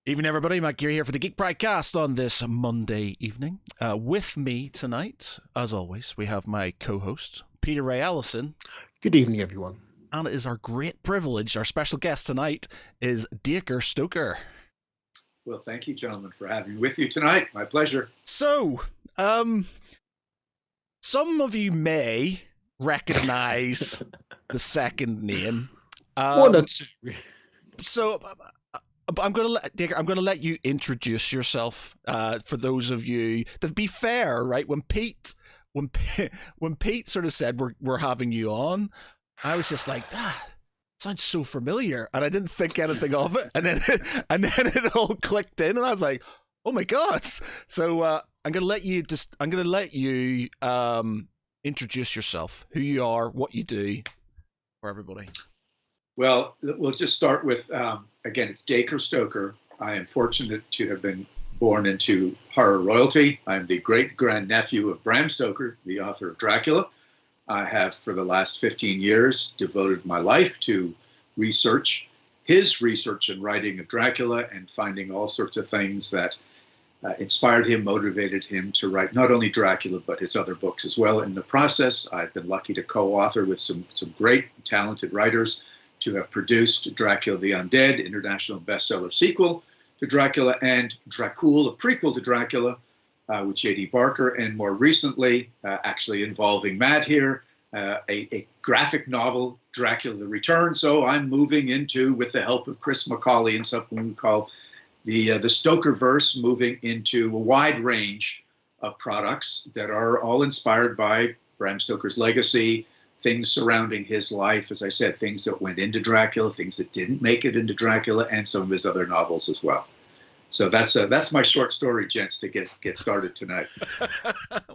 Evening, everybody. Matt Geary here for the Geek Cast on this Monday evening. With me tonight, as always, we have my co-host, Peter Ray Allison. Good evening, everyone. And it is our great privilege, our special guest tonight is Dacre Stoker. Well, thank you, gentlemen, for having me with you tonight. My pleasure. So, some of you may recognize the second name. One or two. So, I'm going to let you introduce yourself. For those of you, to be fair, right? When Pete sort of said we're having you on, I was just like, sounds so familiar, and I didn't think anything of it, and then it all clicked in, and I was like, oh my god! So I'm gonna let you introduce yourself, who you are, what you do, for everybody. Well, we'll just start with again, it's Dacre Stoker. I am fortunate to have been born into horror royalty. I'm the great grandnephew of Bram Stoker, the author of Dracula. I have, for the last 15 years, devoted my life to his research and writing of Dracula, and finding all sorts of things that inspired him, motivated him to write not only Dracula, but his other books as well. In the process, I've been lucky to co-author with some great, talented writers to have produced Dracula the Undead, international bestseller sequel to Dracula, and Dracula, a prequel to Dracula, with J.D. Barker, and more recently, actually involving Matt here, a graphic novel, Dracula the Return. So I'm moving into, with the help of Chris McCauley and something we call the Stokerverse, moving into a wide range of products that are all inspired by Bram Stoker's legacy, things surrounding his life, as I said, things that went into Dracula, things that didn't make it into Dracula, and some of his other novels as well. So that's my short story, gents, to get started tonight.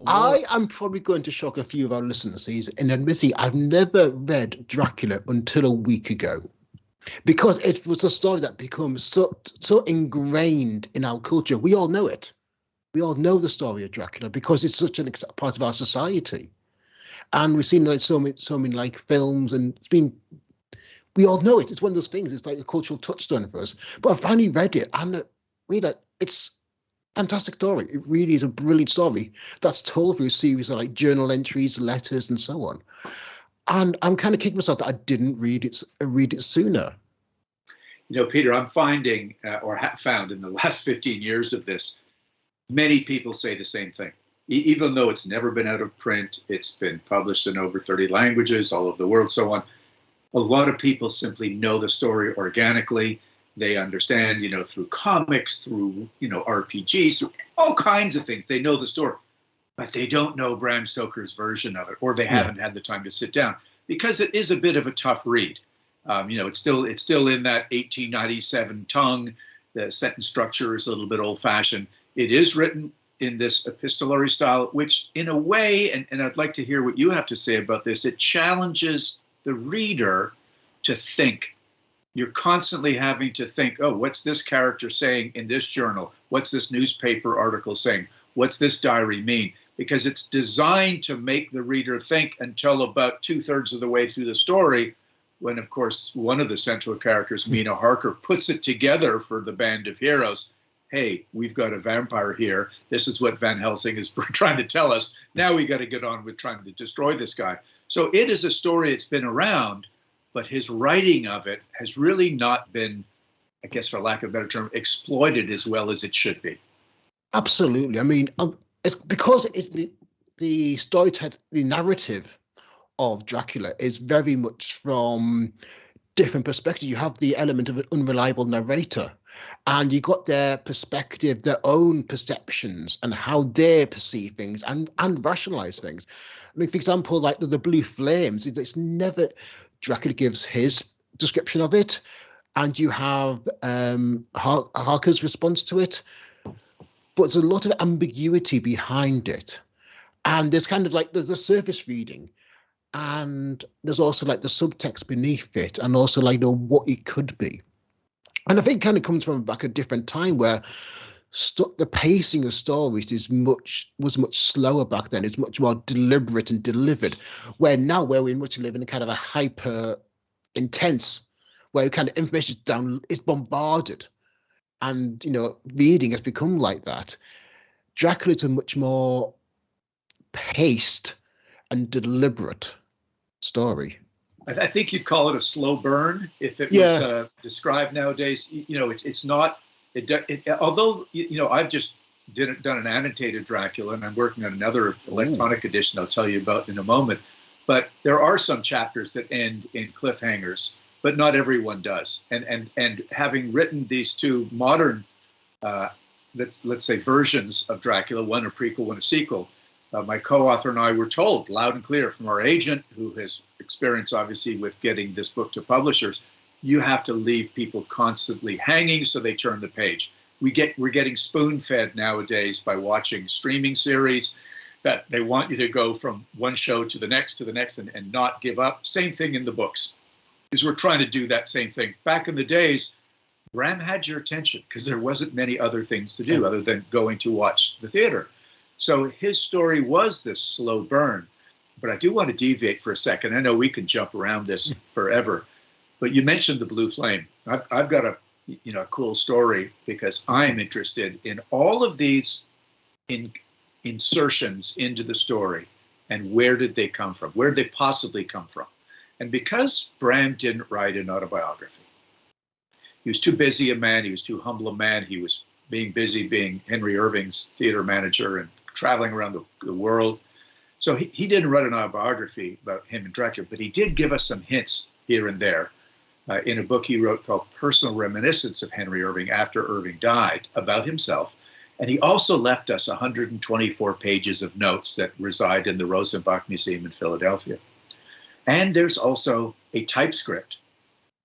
I am probably going to shock a few of our listeners, in admitting I've never read Dracula until a week ago, because it was a story that becomes so ingrained in our culture. We all know it. We all know the story of Dracula because it's such an part of our society, and we've seen like so many like films, and it's been. We all know it. It's one of those things. It's like a cultural touchstone for us. But I finally read it, and it's a fantastic story. It really is a brilliant story that's told through a series of like journal entries, letters, and so on. And I'm kind of kicking myself that I didn't read it sooner. You know, Peter, I'm finding, or have found in the last 15 years of this, many people say the same thing. Even though it's never been out of print, it's been published in over 30 languages all over the world, so on. A lot of people simply know the story organically. They understand, through comics, through, RPGs, through all kinds of things. They know the story, but they don't know Bram Stoker's version of it, or they haven't had the time to sit down, because it is a bit of a tough read. It's still in that 1897 tongue. The sentence structure is a little bit old-fashioned. It is written in this epistolary style, which in a way, and I'd like to hear what you have to say about this, it challenges the reader to think. You're constantly having to think, oh, what's this character saying in this journal? What's this newspaper article saying? What's this diary mean? Because it's designed to make the reader think until about 2/3 of the way through the story, when, of course, one of the central characters, Mina Harker, puts it together for the band of heroes. Hey, we've got a vampire here. This is what Van Helsing is trying to tell us. Now we got to get on with trying to destroy this guy. So it is a story that's been around, but his writing of it has really not been, I guess for lack of a better term, exploited as well as it should be. Absolutely. I mean, it's because the storytelling, the narrative of Dracula is very much from different perspectives. You have the element of an unreliable narrator, and you got their perspective, their own perceptions, and how they perceive things and rationalize things. I mean, for example, like the blue flames, it's never, Dracula gives his description of it, and you have Harker's response to it, but there's a lot of ambiguity behind it. And there's kind of like, there's a surface reading, and there's also like the subtext beneath it, and also like what it could be. And I think it kind of comes from back a different time where the pacing of stories was much slower back then. It's much more deliberate and delivered. Where now, where we much live in a kind of a hyper intense, where kind of information is bombarded and reading has become like that. Dracula is a much more paced and deliberate story. I think you'd call it a slow burn if it Yeah. was described nowadays. It's not. Although I've just done an annotated Dracula, and I'm working on another electronic edition I'll tell you about in a moment. But there are some chapters that end in cliffhangers, but not everyone does. And having written these two modern, let's say, versions of Dracula, one a prequel, one a sequel, my co-author and I were told loud and clear from our agent, who has experience obviously with getting this book to publishers, you have to leave people constantly hanging so they turn the page. We're getting spoon-fed nowadays by watching streaming series that they want you to go from one show to the next and not give up. Same thing in the books, is we're trying to do that same thing. Back in the days, Bram had your attention because there wasn't many other things to do other than going to watch the theater. So his story was this slow burn. But I do want to deviate for a second. I know we can jump around this forever, but you mentioned the Blue Flame. I've got a cool story because I'm interested in all of these insertions into the story and where did they come from? Where did they possibly come from? And because Bram didn't write an autobiography, he was too busy a man, he was too humble a man, he was being busy being Henry Irving's theater manager and traveling around the world. So he didn't write an autobiography about him and Dracula, but he did give us some hints here and there in a book he wrote called Personal Reminiscence of Henry Irving after Irving died, about himself. And he also left us 124 pages of notes that reside in the Rosenbach Museum in Philadelphia. And there's also a typescript.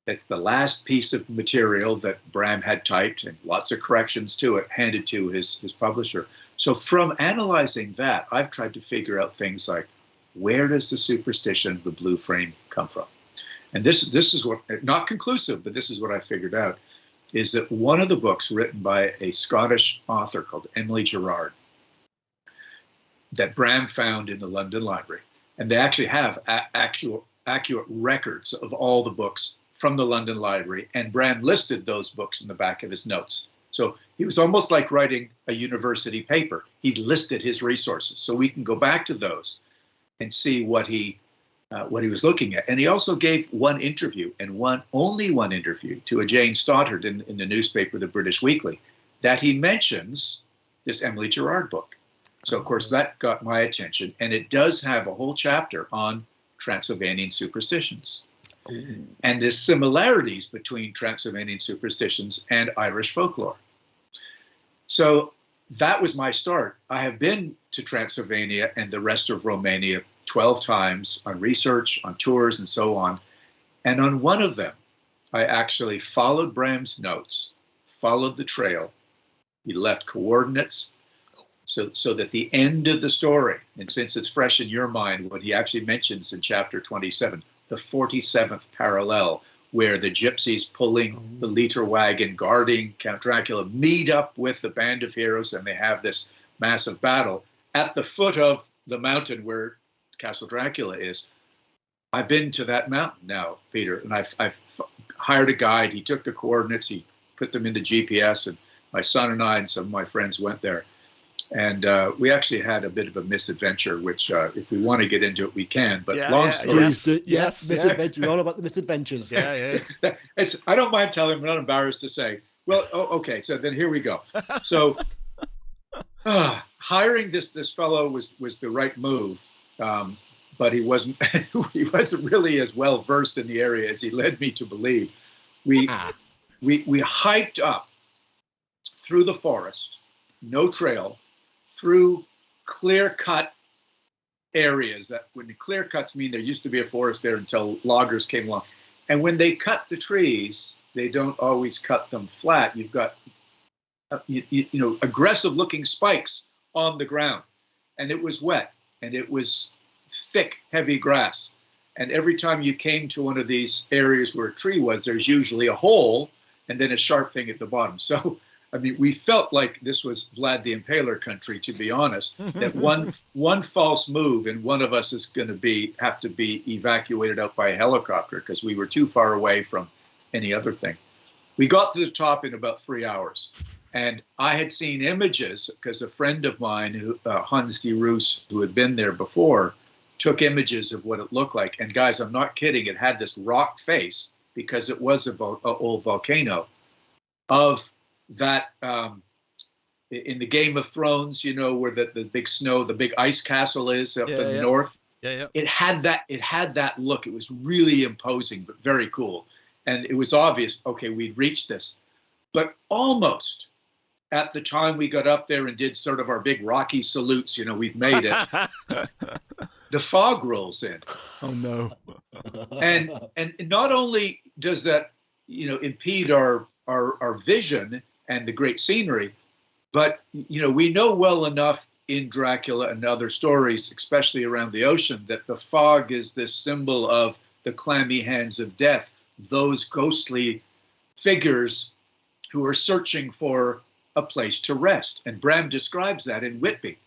That's the last piece of material that Bram had typed and lots of corrections to it, handed to his publisher. So from analyzing that, I've tried to figure out things like, where does the superstition of the blue frame come from? And this is what, not conclusive, but this is what I figured out, is that one of the books written by a Scottish author called Emily Gerard that Bram found in the London Library, and they actually have accurate records of all the books from the London Library, and Bram listed those books in the back of his notes. So he was almost like writing a university paper. He listed his resources, so we can go back to those and see what he was looking at. And he also gave one interview, and only one interview, to a Jane Stoddard in the newspaper, the British Weekly, that he mentions this Emily Gerard book. So of course that got my attention, and it does have a whole chapter on Transylvanian superstitions. And there's similarities between Transylvanian superstitions and Irish folklore. So that was my start. I have been to Transylvania and the rest of Romania 12 times on research, on tours, and so on. And on one of them, I actually followed Bram's notes, followed the trail. He left coordinates so that the end of the story, and since it's fresh in your mind, what he actually mentions in chapter 27, the 47th parallel, where the gypsies pulling the litter wagon, guarding Count Dracula, meet up with the band of heroes, and they have this massive battle at the foot of the mountain where Castle Dracula is. I've been to that mountain now, Peter, and I've hired a guide. He took the coordinates, he put them into GPS, and my son and I and some of my friends went there. And we actually had a bit of a misadventure, which if we want to get into it, we can. But long story. Yes, misadventure. All about the misadventures. Yeah. I don't mind telling, I'm not embarrassed to say. Well, okay, so then here we go. So hiring this fellow was the right move, but he wasn't really as well versed in the area as he led me to believe. We hiked up through the forest, no trail, through clear-cut areas. That when the clear cuts mean there used to be a forest there until loggers came along. And when they cut the trees, they don't always cut them flat. You've got aggressive-looking spikes on the ground, and it was wet, and it was thick, heavy grass. And every time you came to one of these areas where a tree was, there's usually a hole and then a sharp thing at the bottom. So I mean, we felt like this was Vlad the Impaler country, to be honest, that one false move and one of us is going to have to be evacuated out by a helicopter because we were too far away from any other thing. We got to the top in about 3 hours. And I had seen images because a friend of mine, Hans de Roos, who had been there before, took images of what it looked like. And guys, I'm not kidding. It had this rock face because it was an old volcano of that in the Game of Thrones, you know, where the big snow, the big ice castle is up in the north. Yeah. It had that look. It was really imposing, but very cool. And it was obvious, okay, we'd reached this. But almost at the time we got up there and did sort of our big Rocky salutes, you know, we've made it. The fog rolls in. Oh no. And not only does that, you know, impede our vision and the great scenery, but, you know, we know well enough in Dracula and other stories, especially around the ocean, that the fog is this symbol of the clammy hands of death, those ghostly figures who are searching for a place to rest. And Bram describes that in Whitby.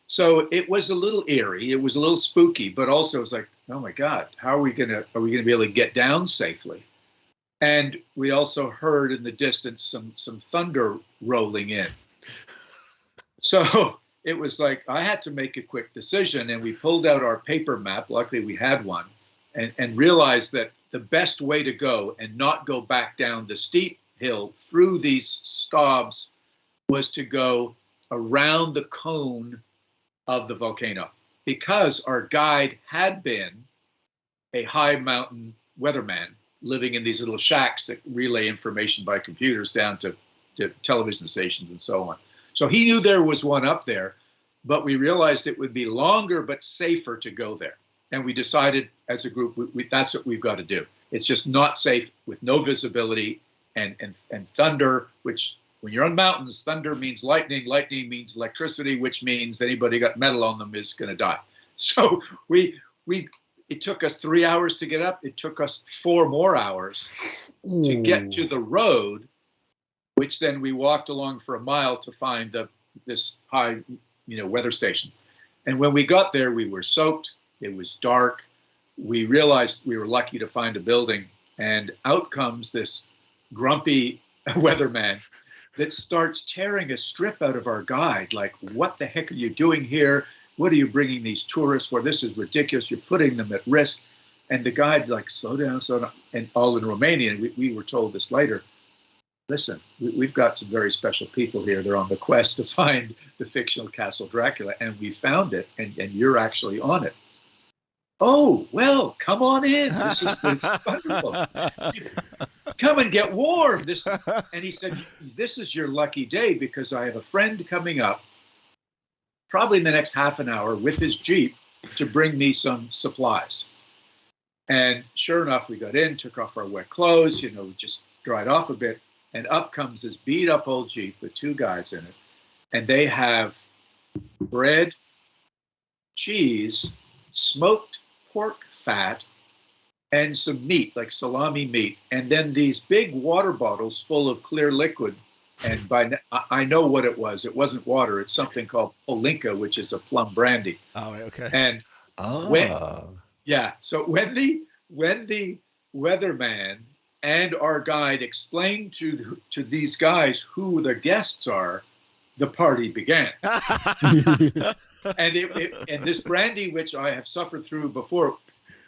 So it was a little eerie, it was a little spooky, but also it was like, oh my God, how are we gonna be able to get down safely? And we also heard in the distance some thunder rolling in. So it was like I had to make a quick decision, and we pulled out our paper map. Luckily we had one, and realized that the best way to go and not go back down the steep hill through these stobs was to go around the cone of the volcano, because our guide had been a high mountain weatherman living in these little shacks that relay information by computers down to television stations and so on. So he knew there was one up there, but we realized it would be longer but safer to go there. And we decided as a group, that's what we've got to do. It's just not safe with no visibility and thunder, which when you're on mountains, thunder means lightning, lightning means electricity, which means anybody got metal on them is going to die. So it took us 3 hours to get up. It took us 4 more hours to get to the road, which then we walked along for a mile to find this high, you know, weather station. And when we got there, we were soaked. It was dark. We realized we were lucky to find a building, and out comes this grumpy weatherman that starts tearing a strip out of our guide. Like, what the heck are you doing here? What are you bringing these tourists for? This is ridiculous. You're putting them at risk. And the guide, like, slow down, slow down. And all in Romanian, we were told this later. Listen, we've got some very special people here. They're on the quest to find the fictional Castle Dracula, and we found it, and you're actually on it. Oh, well, come on in. This is wonderful. Come and get warm. And he said, this is your lucky day, because I have a friend coming up probably in the next half an hour with his Jeep to bring me some supplies. And sure enough, we got in, took off our wet clothes, you know, just dried off a bit. And up comes this beat up old Jeep with 2 guys in it. And they have bread, cheese, smoked pork fat, and some meat, like salami meat. And then these big water bottles full of clear liquid. And I know what it was. It wasn't water. It's something called Polinka, which is a plum brandy. Oh, okay. And so when the weatherman and our guide explained to these guys who the guests are, the party began. And this brandy, which I have suffered through before,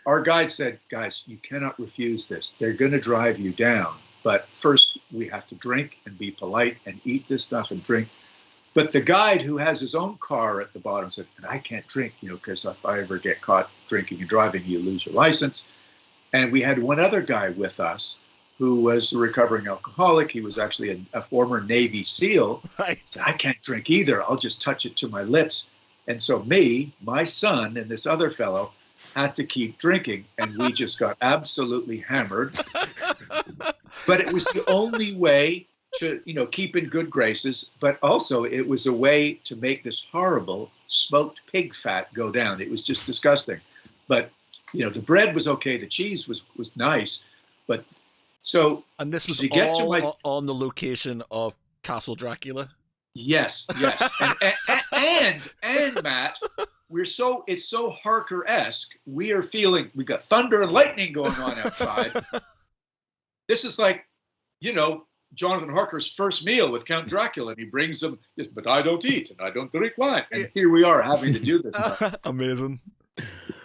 our guide said, guys, you cannot refuse this. They're going to drive you down. But first, we have to drink and be polite and eat this stuff and drink. But the guide, who has his own car at the bottom, said, I can't drink, you know, because if I ever get caught drinking and driving, you lose your license. And we had one other guy with us who was a recovering alcoholic. He was actually a former Navy SEAL. Right. He said, I can't drink either. I'll just touch it to my lips. And so me, my son, and this other fellow had to keep drinking, and we just got absolutely hammered. But it was the only way to, you know, keep in good graces, but also it was a way to make this horrible smoked pig fat go down. It was just disgusting. But, you know, the bread was okay, the cheese was nice, but so. And this was to get all to on the location of Castle Dracula? Yes. And Matt, it's so Harker-esque. We got thunder and lightning going on outside. This is like you know, Jonathan Harker's first meal with Count Dracula, and he brings them, but I don't eat and I don't drink wine. And here we are having to do this stuff. Amazing.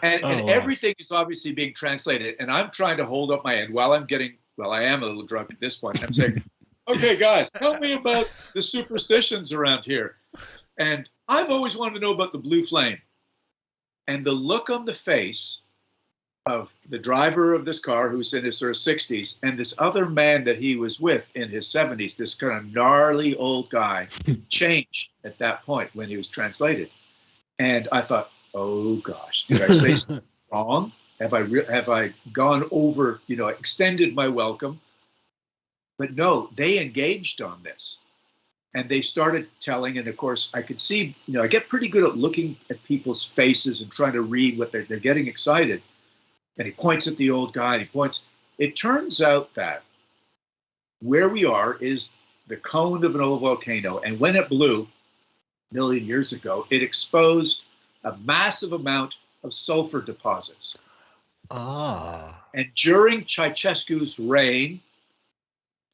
And wow. everything is obviously being translated. And I'm trying to hold up my end while I'm getting, well, I am a little drunk at this point. I'm saying, okay, guys, tell me about the superstitions around here. And I've always wanted to know about the blue flame. And the look on the face of the driver of this car, who's in his sort of 60s, and this other man that he was with in his 70s, this kind of gnarly old guy, changed at that point when he was translated. And I thought, oh gosh, did I say something wrong? Have I gone over, you know, extended my welcome? But no, they engaged on this. And they started telling, and of course, I could see, you know, I get pretty good at looking at people's faces and trying to read what they're getting excited. And he points at the old guy, and he points. It turns out that where we are is the cone of an old volcano. And when it blew a million years ago, it exposed a massive amount of sulfur deposits. Ah. And during Ceausescu's reign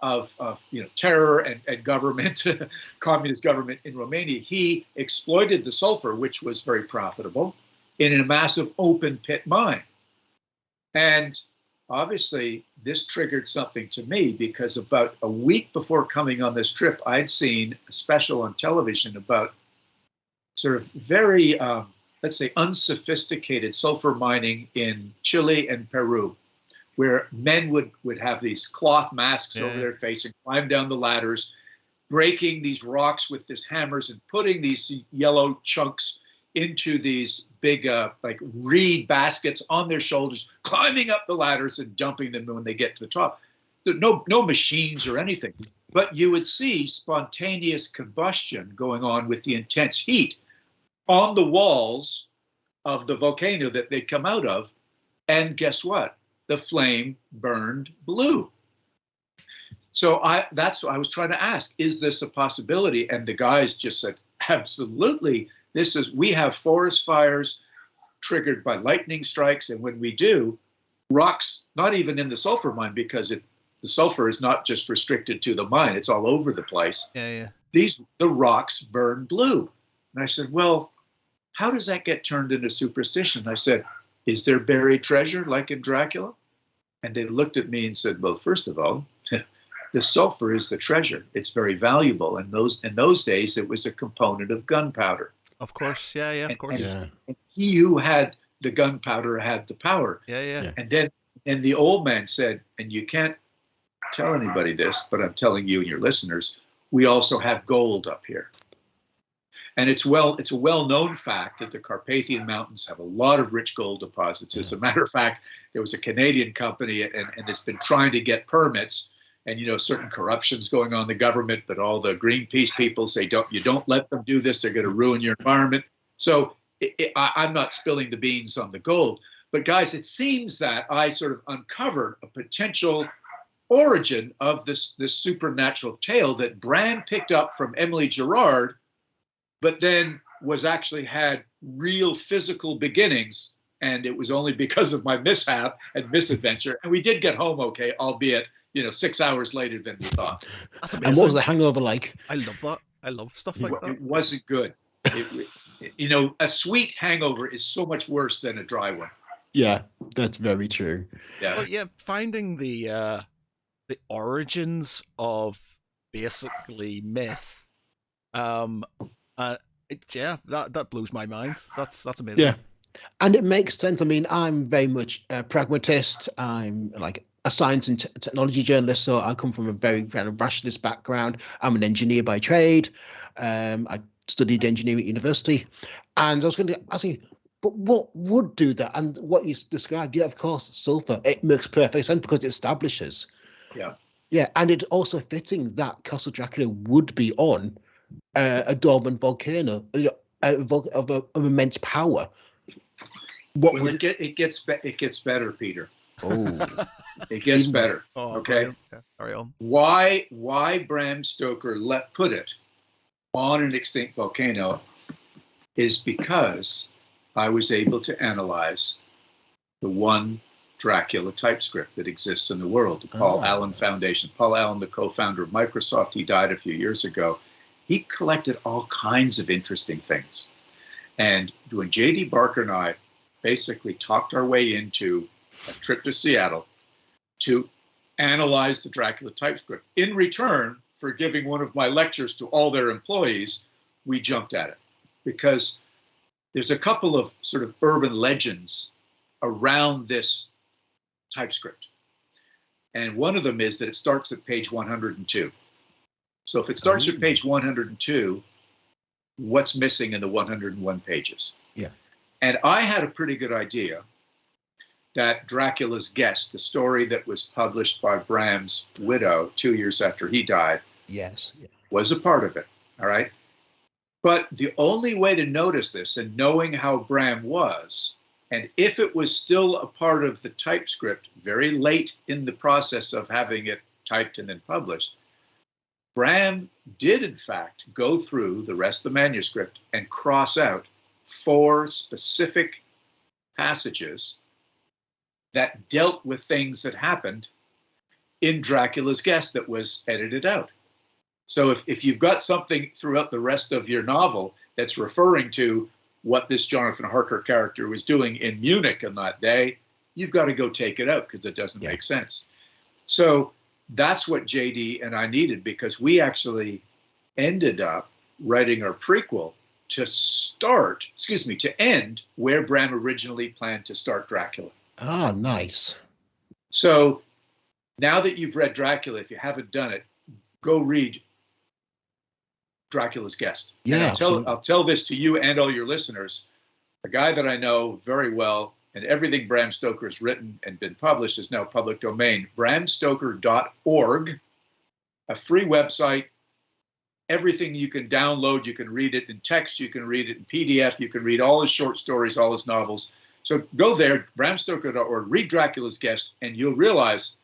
of you know, terror and government, communist government in Romania, he exploited the sulfur, which was very profitable, in a massive open pit mine. And obviously, this triggered something to me, because about a week before coming on this trip, I'd seen a special on television about sort of very, let's say, unsophisticated sulfur mining in Chile and Peru, where men would have these cloth masks over their face and climb down the ladders, breaking these rocks with these hammers and putting these yellow chunks into these big like reed baskets on their shoulders, climbing up the ladders and dumping them when they get to the top. No machines or anything, but you would see spontaneous combustion going on with the intense heat on the walls of the volcano that they'd come out of. And guess what? The flame burned blue. So I was trying to ask, is this a possibility? And the guys just said, absolutely. We have forest fires triggered by lightning strikes. And when we do, rocks, not even in the sulfur mine, because the sulfur is not just restricted to the mine, it's all over the place. The rocks burn blue. And I said, well, how does that get turned into superstition? I said, is there buried treasure like in Dracula? And they looked at me and said, well, first of all, the sulfur is the treasure. It's very valuable. And in those days, it was a component of gunpowder. Of course, of course. And he who had the gunpowder had the power. And the old man said, and you can't tell anybody this, but I'm telling you and your listeners, we also have gold up here. And it's a well-known fact that the Carpathian Mountains have a lot of rich gold deposits. As a matter of fact, there was a Canadian company, and it's been trying to get permits. And, you know, certain corruption's going on in the government, but all the Greenpeace people say, you don't let them do this. They're going to ruin your environment. So I'm not spilling the beans on the gold. But guys, it seems that I sort of uncovered a potential origin of this supernatural tale that Bram picked up from Emily Gerard, but then was actually had real physical beginnings. And it was only because of my mishap and misadventure. And we did get home okay, albeit, 6 hours later than we thought. That's amazing. And what was the hangover like? I love that. I love stuff like that. It wasn't good. A sweet hangover is so much worse than a dry one. Yeah, that's very true. Yeah. But finding the origins of basically myth, that blows my mind. That's amazing. Yeah, and it makes sense. I mean, I'm very much a pragmatist. I'm like a science and technology journalist, so I come from a very kind of rationalist background. I'm an engineer by trade. I studied engineering at university, and I was going to ask you, but what would do that? And what you described, of course, sulfur. It makes perfect sense because it establishes. Yeah, and it's also fitting that Castle Dracula would be on a dormant volcano of immense power. It gets better, Peter. Oh, it gets better. Oh, okay. Carry on. Why Bram Stoker put it on an extinct volcano is because I was able to analyze the one Dracula typescript that exists in the world, the Paul Allen Foundation. Paul Allen, the co-founder of Microsoft, he died a few years ago. He collected all kinds of interesting things. And when J.D. Barker and I basically talked our way into a trip to Seattle to analyze the Dracula typescript, in return for giving one of my lectures to all their employees, we jumped at it. Because there's a couple of sort of urban legends around this typescript. And one of them is that it starts at page 102. So if it starts at page 102, what's missing in the 101 pages? Yeah. And I had a pretty good idea that Dracula's Guest, the story that was published by Bram's widow 2 years after he died, yes, yeah, was a part of it. All right. But the only way to notice this, and knowing how Bram was, and if it was still a part of the typescript very late in the process of having it typed and then published, Bram did in fact go through the rest of the manuscript and cross out 4 specific passages that dealt with things that happened in Dracula's Guest that was edited out. So if you've got something throughout the rest of your novel that's referring to what this Jonathan Harker character was doing in Munich on that day, you've got to go take it out because it doesn't make sense. So that's what JD and I needed, because we actually ended up writing our prequel to end where Bram originally planned to start Dracula. Ah, nice. So now that you've read Dracula, if you haven't done it, go read Dracula's Guest. Yeah, I'll tell this to you and all your listeners. A guy that I know very well, and everything Bram Stoker has written and been published is now public domain. bramstoker.org, a free website. Everything you can download, you can read it in text, you can read it in PDF, you can read all his short stories, all his novels. So go there, bramstoker.org, read Dracula's Guest, and you'll realize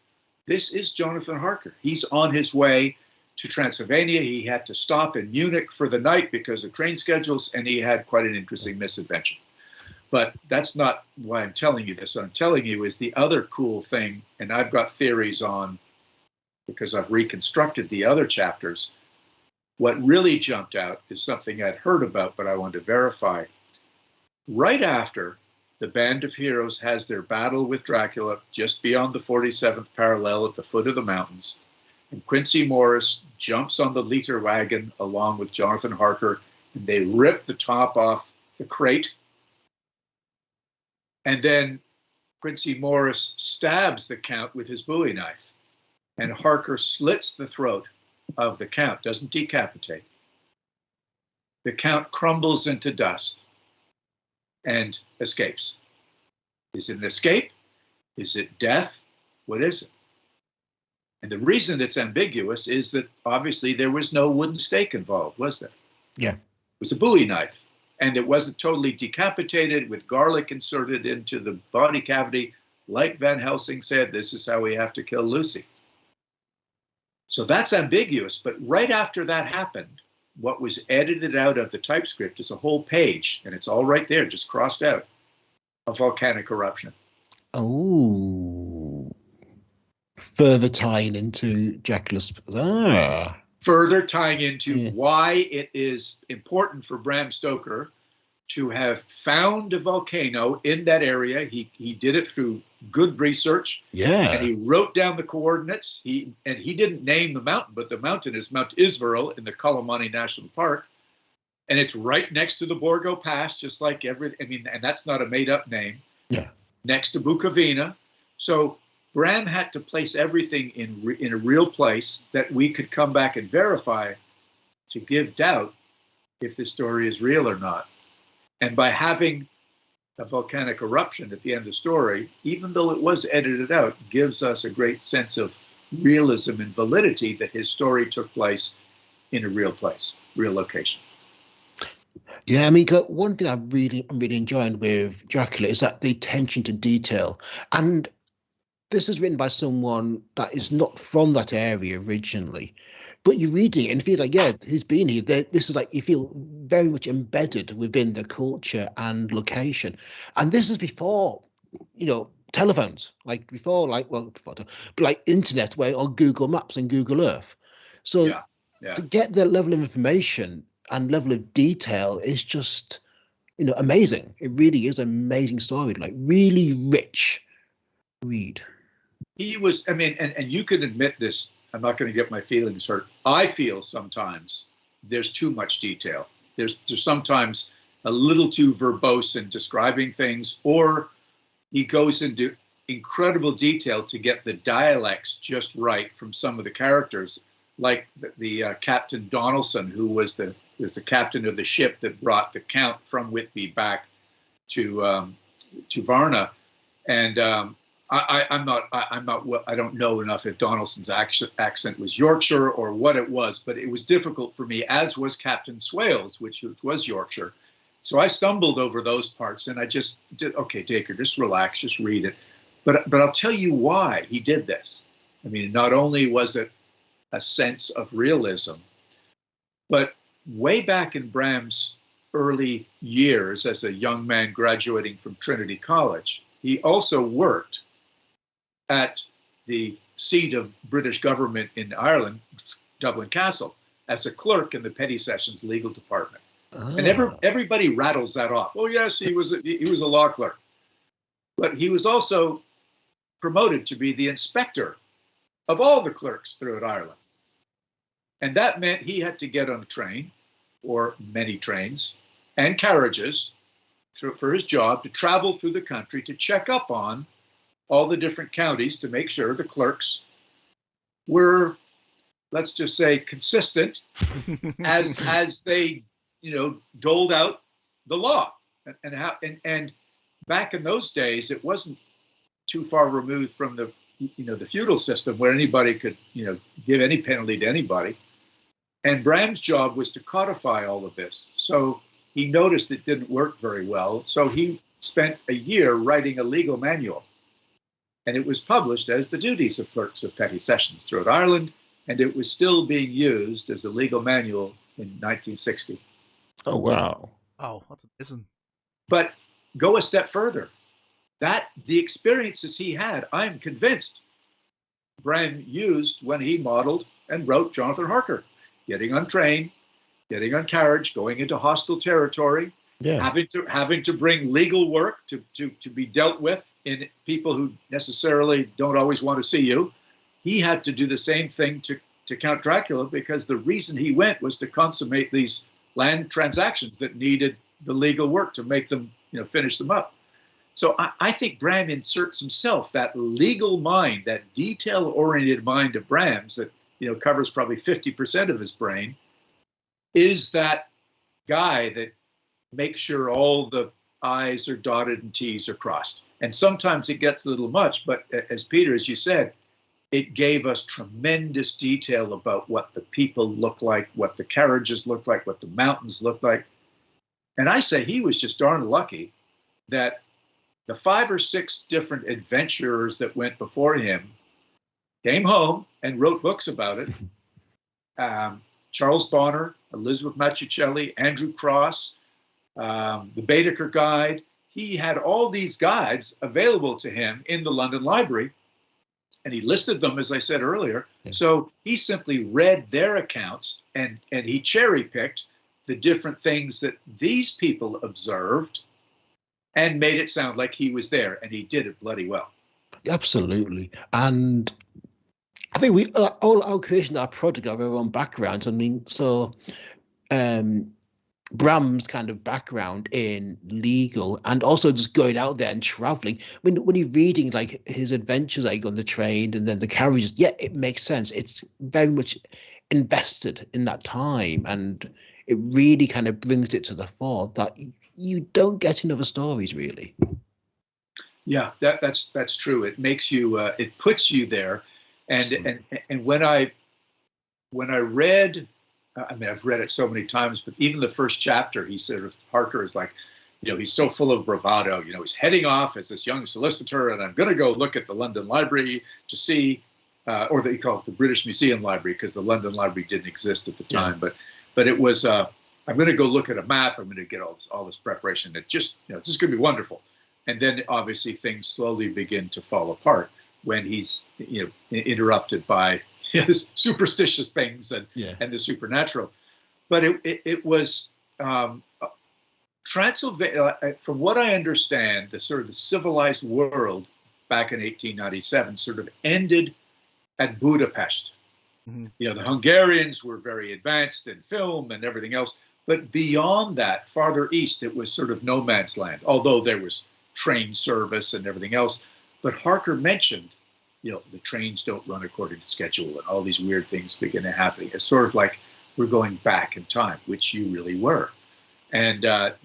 this is Jonathan Harker. He's on his way to Transylvania. He had to stop in Munich for the night because of train schedules, and he had quite an interesting misadventure. But that's not why I'm telling you this. What I'm telling you is the other cool thing, and I've got theories on, because I've reconstructed the other chapters. What really jumped out is something I'd heard about, but I wanted to verify. Right after the band of heroes has their battle with Dracula just beyond the 47th parallel at the foot of the mountains, and Quincy Morris jumps on the Leiter wagon along with Jonathan Harker, and they rip the top off the crate. And then Quincy Morris stabs the Count with his Bowie knife, and Harker slits the throat of the Count, doesn't decapitate. The Count crumbles into dust and escapes. Is it an escape? Is it death? What is it? And the reason it's ambiguous is that obviously there was no wooden stake involved, was there? Yeah. It was a Bowie knife. And it wasn't totally decapitated with garlic inserted into the body cavity. Like Van Helsing said, this is how we have to kill Lucy. So that's ambiguous. But right after that happened, what was edited out of the typescript is a whole page, and it's all right there, just crossed out, of volcanic eruption. Oh. Further tying into Dracula's. Further tying into why it is important for Bram Stoker to have found a volcano in that area. He did it through good research. Yeah. And he wrote down the coordinates. He didn't name the mountain, but the mountain is Mount Isveril in the Kalamani National Park. And it's right next to the Borgo Pass, just like and that's not a made up name. Yeah. Next to Bukovina. So Bram had to place everything in a real place that we could come back and verify to give doubt if the story is real or not. And by having a volcanic eruption at the end of the story, even though it was edited out, gives us a great sense of realism and validity that his story took place in a real place, real location. Yeah, I mean, one thing I'm really enjoying with Dracula is that the attention to detail. And this is written by someone that is not from that area originally, but you're reading it and feel like, yeah, he's been here. This is like, you feel very much embedded within the culture and location. And this is before, telephones, like before, but like internet, where or Google Maps and Google Earth. So Yeah, yeah. to get the level of information and level of detail is just, amazing. It really is an amazing story, like really rich read. He was, I mean, and you can admit this. I'm not going to get my feelings hurt. I feel sometimes there's too much detail. There's sometimes a little too verbose in describing things, or he goes into incredible detail to get the dialects just right from some of the characters, like the Captain Donaldson, who was the captain of the ship that brought the Count from Whitby back to Varna, and I don't know enough if Donaldson's accent was Yorkshire or what it was, but it was difficult for me, as was Captain Swales, which was Yorkshire. So I stumbled over those parts, and I just did, okay, Dacre, just relax, just read it. But I'll tell you why he did this. I mean, not only was it a sense of realism, but way back in Bram's early years as a young man graduating from Trinity College, he also worked at the seat of British government in Ireland, Dublin Castle, as a clerk in the Petty Sessions legal department. And everybody rattles that off. Oh yes, he was a law clerk, but he was also promoted to be the inspector of all the clerks throughout Ireland, and that meant he had to get on a train, or many trains and carriages, for his job to travel through the country to check up on all the different counties to make sure the clerks were, let's just say, consistent as they doled out the law. And back in those days, it wasn't too far removed from the feudal system where anybody could give any penalty to anybody. And Bram's job was to codify all of this. So he noticed it didn't work very well. So he spent a year writing a legal manual. And it was published as The Duties of Clerks of Petty Sessions throughout Ireland. And it was still being used as a legal manual in 1960. Oh, wow. Oh, that's amazing. But go a step further. The experiences he had, I'm convinced, Bram used when he modeled and wrote Jonathan Harker. Getting on train, getting on carriage, going into hostile territory, having to bring legal work to be dealt with in people who necessarily don't always want to see you. He had to do the same thing to Count Dracula, because the reason he went was to consummate these land transactions that needed the legal work to make them, finish them up. So I think Bram inserts himself, that legal mind, that detail-oriented mind of Bram's that, covers probably 50% of his brain, is that guy that makes sure all the I's are dotted and T's are crossed. And sometimes it gets a little much, but as Peter, as you said, it gave us tremendous detail about what the people look like, what the carriages look like, what the mountains look like. And I say he was just darn lucky that the 5 or 6 different adventurers that went before him came home and wrote books about it. Charles Bonner, Elizabeth Matricelli, Andrew Cross, the Baedeker Guide. He had all these guides available to him in the London Library, and he listed them, as I said earlier. So he simply read their accounts and he cherry-picked the different things that these people observed and made it sound like he was there, and he did it bloody well. Absolutely. And I think we all our creation, our product, have our own backgrounds. I mean, so Bram's kind of background in legal and also just going out there and traveling. When you're reading like his adventures, like on the train and then the carriages, yeah, it makes sense. It's very much invested in that time, and it really kind of brings it to the fore that you don't get in other stories, really. Yeah, that's true. It makes you, it puts you there, and when I read, I mean, I've read it so many times, but even the first chapter, he said, Harker is like, he's so full of bravado. He's heading off as this young solicitor, and I'm going to go look at the London Library to see, or they call it the British Museum Library, because the London Library didn't exist at the time. But it was, I'm going to go look at a map. I'm going to get all this preparation. It just, this is going to be wonderful. And then obviously things slowly begin to fall apart when he's interrupted by superstitious things and the supernatural. But it was Transylvania, from what I understand, the sort of the civilized world back in 1897 sort of ended at Budapest. Mm-hmm. The Hungarians were very advanced in film and everything else. But beyond that, farther east, it was sort of no man's land, although there was train service and everything else. But Harker mentioned, the trains don't run according to schedule and all these weird things begin to happen. It's sort of like we're going back in time, which you really were. And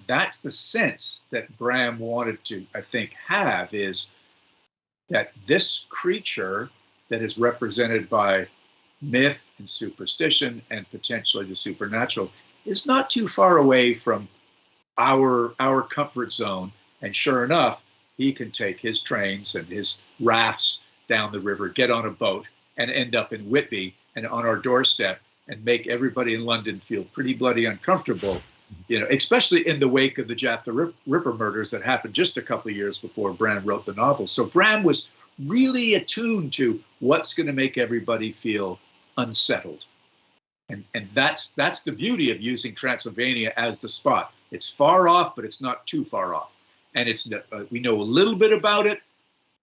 that's the sense that Bram wanted to, I think, have, is that this creature that is represented by myth and superstition and potentially the supernatural is not too far away from our comfort zone. And sure enough, he can take his trains and his rafts down the river, get on a boat, and end up in Whitby and on our doorstep and make everybody in London feel pretty bloody uncomfortable, especially in the wake of the Jack the Ripper murders that happened just a couple of years before Bram wrote the novel. So Bram was really attuned to what's going to make everybody feel unsettled. And that's the beauty of using Transylvania as the spot. It's far off, but it's not too far off. And it's we know a little bit about it,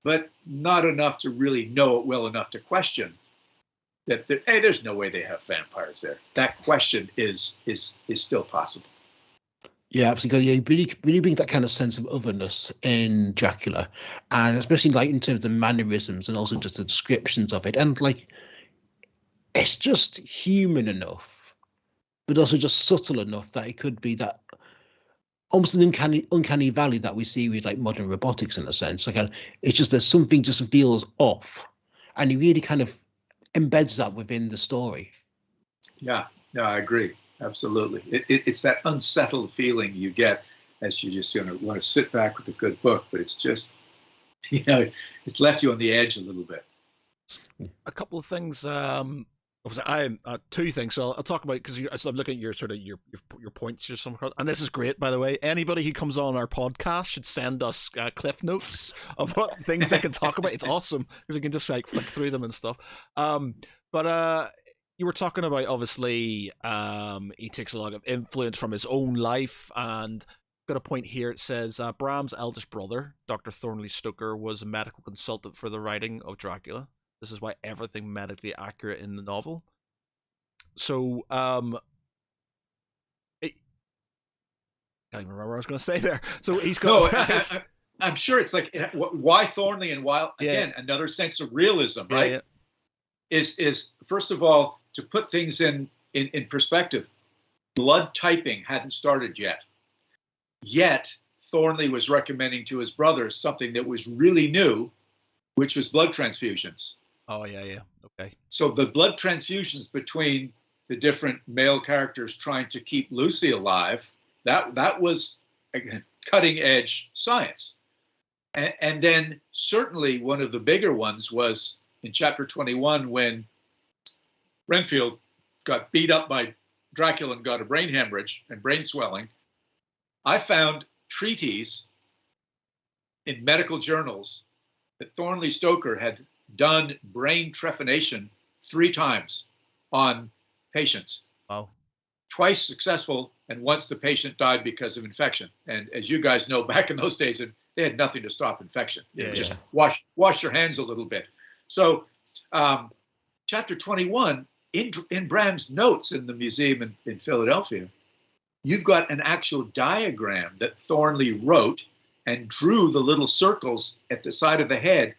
but not enough to really know it well enough to question that, hey, there's no way they have vampires there. That question is still possible. Yeah, absolutely. Yeah, it really brings that kind of sense of otherness in Dracula, and especially like in terms of the mannerisms and also just the descriptions of it, and like it's just human enough, but also just subtle enough that it could be that almost an uncanny valley that we see with like modern robotics in a sense. Like it's just there's something just feels off, and he really kind of embeds that within the story. Yeah, no, I agree. Absolutely. It's that unsettled feeling you get as you just want to sit back with a good book, but it's just, it's left you on the edge a little bit. A couple of things. I two things. So I'll talk about, because I'm looking at your sort of your points or something. And this is great, by the way. Anybody who comes on our podcast should send us cliff notes of what things they can talk about. It's awesome because we can just like flick through them and stuff. But you were talking about, obviously, he takes a lot of influence from his own life, and got a point here. It says Bram's eldest brother, Dr. Thornley Stoker, was a medical consultant for the writing of Dracula. This is why everything medically accurate in the novel. So, I can't even remember what I was going to say there. So he's got. No, I'm sure it's like, why Thornley and why, again, another sense of realism, right? Yeah. Is first of all, to put things in perspective, blood typing hadn't started yet. Yet Thornley was recommending to his brother something that was really new, which was blood transfusions. Oh, yeah. Okay. So the blood transfusions between the different male characters trying to keep Lucy alive, that was, again, cutting edge science. And then certainly one of the bigger ones was in chapter 21 when Renfield got beat up by Dracula and got a brain hemorrhage and brain swelling. I found treatises in medical journals that Thornley Stoker had done brain trephination 3 times on patients. Wow. Twice successful, and once the patient died because of infection. And as you guys know, back in those days, they had nothing to stop infection. Just wash your hands a little bit. So chapter 21, in Bram's notes in the museum in Philadelphia, you've got an actual diagram that Thornley wrote and drew the little circles at the side of the head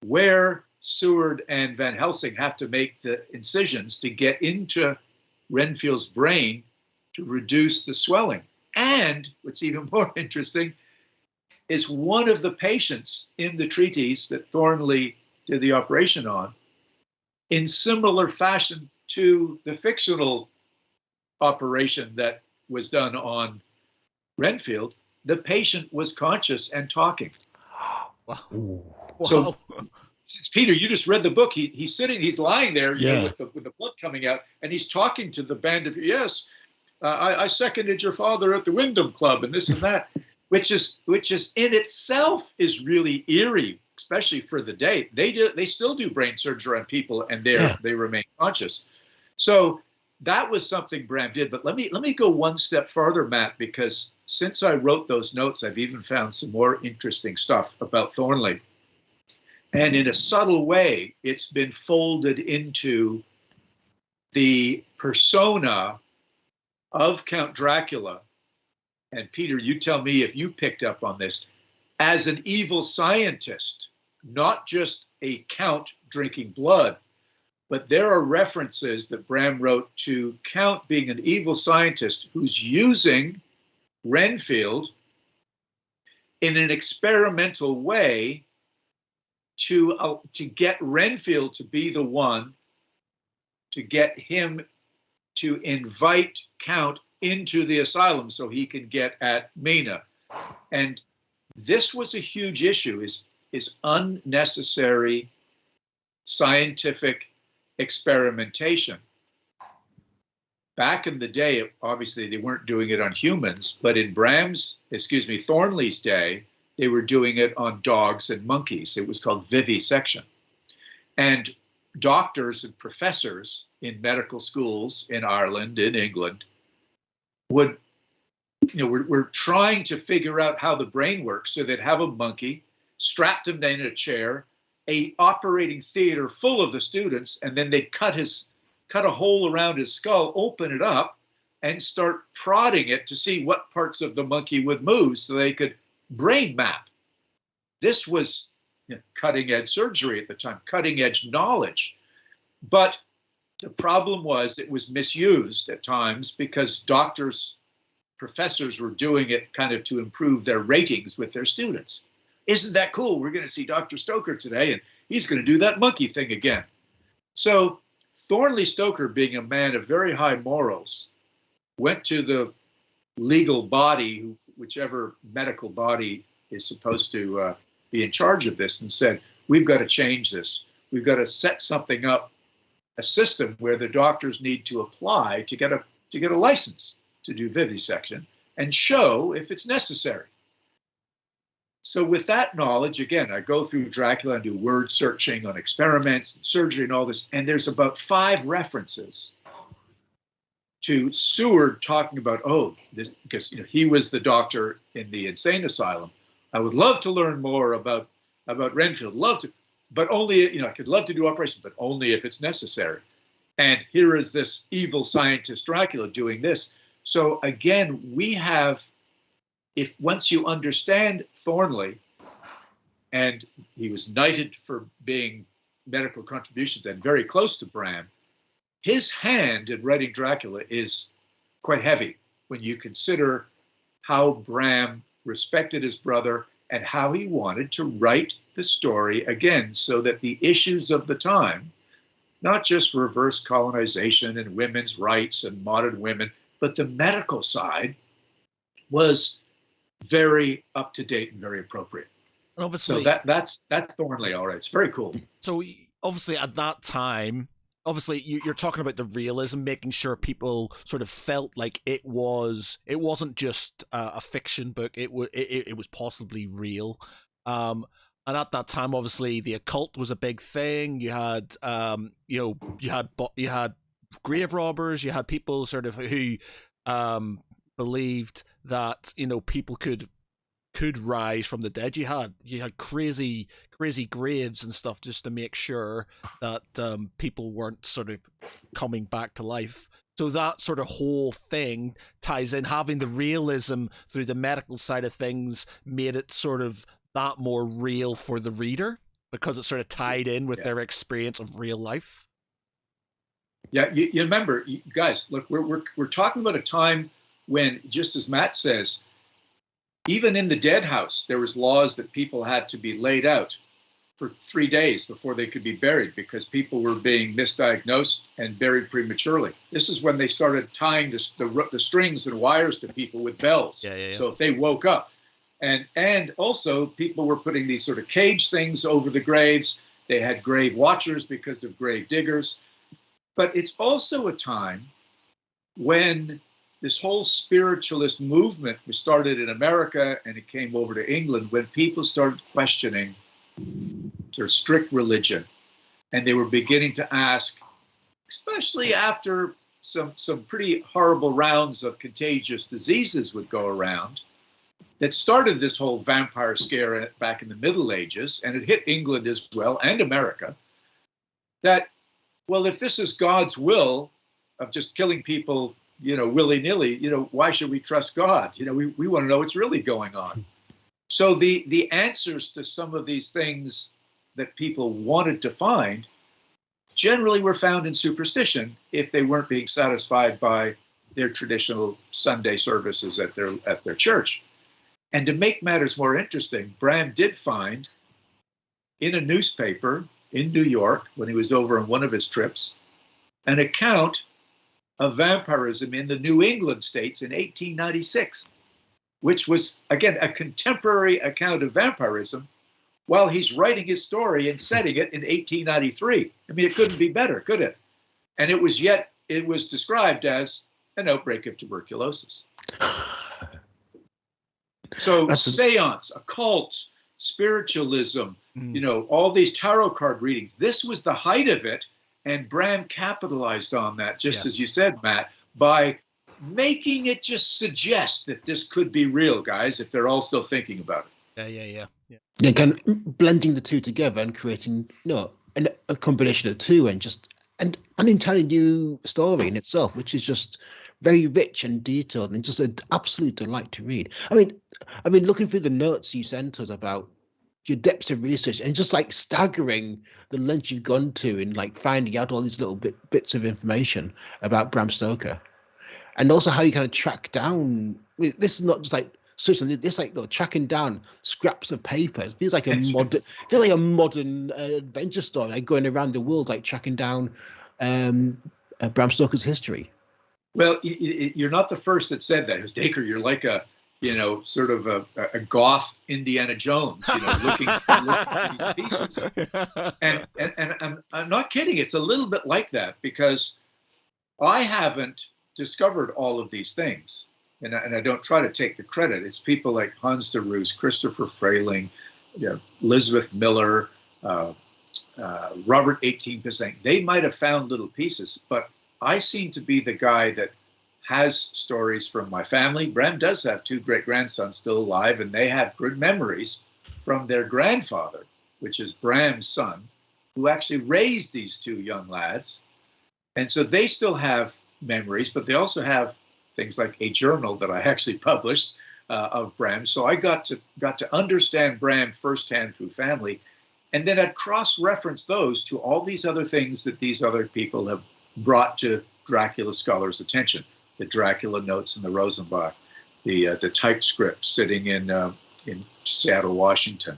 where Seward and Van Helsing have to make the incisions to get into Renfield's brain to reduce the swelling. And what's even more interesting is one of the patients in the treatise that Thornley did the operation on, in similar fashion to the fictional operation that was done on Renfield, the patient was conscious and talking. Wow. So, Peter, you just read the book. He's sitting, he's lying there, with the blood coming out, and he's talking to the band of, I seconded your father at the Wyndham Club and this and that. which is in itself is really eerie, especially for the day. They still do brain surgery on people, and they remain conscious. So that was something Bram did. But let me go one step farther, Matt, because since I wrote those notes, I've even found some more interesting stuff about Thornley. And in a subtle way, it's been folded into the persona of Count Dracula. And Peter, you tell me if you picked up on this, as an evil scientist, not just a count drinking blood, but there are references that Bram wrote to Count being an evil scientist who's using Renfield in an experimental way to get Renfield to be the one, to get him to invite Count into the asylum so he can get at Mina. And this was a huge issue, is unnecessary scientific experimentation. Back in the day, obviously they weren't doing it on humans, but in Thornley's day, they were doing it on dogs and monkeys. It was called vivisection. And doctors and professors in medical schools in Ireland, in England, we're trying to figure out how the brain works. So they'd have a monkey, strapped him in a chair, a operating theater full of the students, and then they'd cut a hole around his skull, open it up, and start prodding it to see what parts of the monkey would move so they could brain map. This was cutting edge surgery at the time, cutting edge knowledge. But the problem was it was misused at times because doctors, professors were doing it kind of to improve their ratings with their students. Isn't that cool? We're going to see Dr. Stoker today, and he's going to do that monkey thing again. So Thornley Stoker, being a man of very high morals, went to the legal body, whichever medical body is supposed to be in charge of this, and said, we've got to change this. We've got to set something up, a system where the doctors need to apply to get a license to do vivisection and show if it's necessary. So with that knowledge, again, I go through Dracula and do word searching on experiments, and surgery, and all this, and there's about 5 references to Seward talking about, this, because he was the doctor in the insane asylum. I would love to learn more about Renfield, but only, I could love to do operations, but only if it's necessary. And here is this evil scientist Dracula doing this. So again, we have, if once you understand Thornley, and he was knighted for being medical contributions and very close to Bram, his hand in writing Dracula is quite heavy when you consider how Bram respected his brother and how he wanted to write the story again so that the issues of the time, not just reverse colonization and women's rights and modern women, but the medical side was very up to date and very appropriate. And obviously, so that's Thornley. All right, it's very cool. So obviously, at that time, you're talking about the realism, making sure people sort of felt like it wasn't just a fiction book. It was possibly real. And at that time, obviously, the occult was a big thing. You had you had grave robbers. You had people sort of who believed that people could rise from the dead. You had crazy graves and stuff just to make sure that people weren't sort of coming back to life. So that sort of whole thing ties in. Having the realism through the medical side of things made it sort of that more real for the reader because it sort of tied in with their experience of real life. Yeah, you remember, guys, look, we're talking about a time when, just as Matt says, even in the dead house, there was laws that people had to be laid out for 3 days before they could be buried because people were being misdiagnosed and buried prematurely. This is when they started tying the strings and wires to people with bells. Yeah. So if they woke up, and also people were putting these sort of cage things over the graves. They had grave watchers because of grave diggers. But it's also a time when this whole spiritualist movement was started in America, and it came over to England when people started questioning their strict religion. And they were beginning to ask, especially after some pretty horrible rounds of contagious diseases would go around, that started this whole vampire scare back in the Middle Ages, and it hit England as well, and America, that, well, if this is God's will of just killing people, willy-nilly, why should we trust God? We want to know what's really going on. So the answers to some of these things that people wanted to find generally were found in superstition if they weren't being satisfied by their traditional Sunday services at their church. And to make matters more interesting, Bram did find in a newspaper in New York, when he was over on one of his trips, an account of vampirism in the New England states in 1896, which was, again, a contemporary account of vampirism while he's writing his story and setting it in 1893. I mean, it couldn't be better, could it? And it was described as an outbreak of tuberculosis. So seance, occult, spiritualism, all these tarot card readings, this was the height of it. And Bram capitalized on that, just as you said, Matt, by making it just suggest that this could be real, guys, if they're all still thinking about it. Yeah, kind of blending the two together and creating, a combination of the two, and an entirely new story in itself, which is just very rich and detailed and just an absolute delight to read. I mean, looking through the notes you sent us about your depths of research and just like staggering the length you've gone to in like finding out all these little bits of information about Bram Stoker, and also how you kind of track down. This is not just like this like tracking down scraps of paper. It feels like a modern adventure story, like going around the world, like tracking down Bram Stoker's history. Well, you're not the first that said that. It was Dacre. You're like a sort of a goth Indiana Jones, looking at these pieces. And I'm not kidding. It's a little bit like that, because I haven't discovered all of these things. And I don't try to take the credit. It's people like Hans de Roos, Christopher Frayling, Elizabeth Miller, Robert 18%. They might have found little pieces, but I seem to be the guy that has stories from my family. Bram does have 2 great-grandsons still alive, and they have good memories from their grandfather, which is Bram's son, who actually raised these 2 young lads. And so they still have memories, but they also have things like a journal that I actually published of Bram. So I got to understand Bram firsthand through family, and then I'd cross-reference those to all these other things that these other people have brought to Dracula scholars' attention. The Dracula notes in the Rosenbach, the typescript sitting in Seattle, Washington,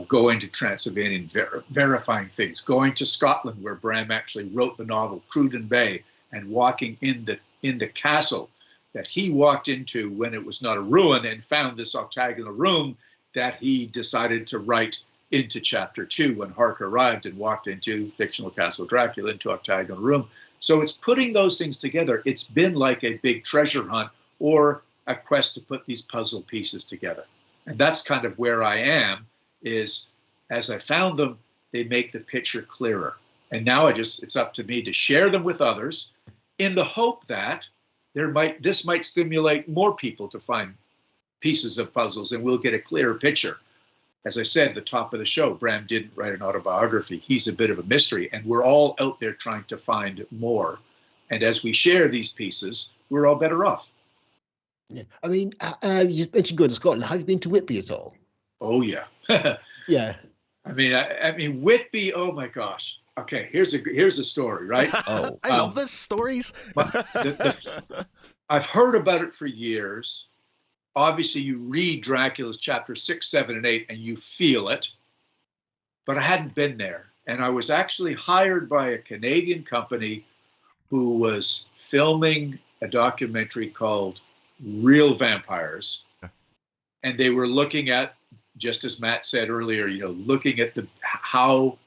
going to Transylvania and verifying things, going to Scotland where Bram actually wrote the novel Cruden Bay, and walking in the castle that he walked into when it was not a ruin, and found this octagonal room that he decided to write into chapter 2 when Hark arrived and walked into fictional Castle Dracula, into octagonal room. So it's putting those things together. It's been like a big treasure hunt or a quest to put these puzzle pieces together. And that's kind of where I am, is as I found them, they make the picture clearer. And now it's up to me to share them with others in the hope that this might stimulate more people to find pieces of puzzles, and we'll get a clearer picture. As I said at the top of the show, Bram didn't write an autobiography. He's a bit of a mystery, and we're all out there trying to find more. And as we share these pieces, we're all better off. Yeah. I mean, you mentioned going to Scotland. Have you been to Whitby at all? Oh, yeah. Yeah. I mean, Whitby, oh my gosh. Okay, here's a story, right? Oh, I love this stories. I've heard about it for years. Obviously, you read Dracula's chapters 6, 7, and 8, and you feel it. But I hadn't been there. And I was actually hired by a Canadian company who was filming a documentary called Real Vampires. And they were looking at, just as Matt said earlier, looking at how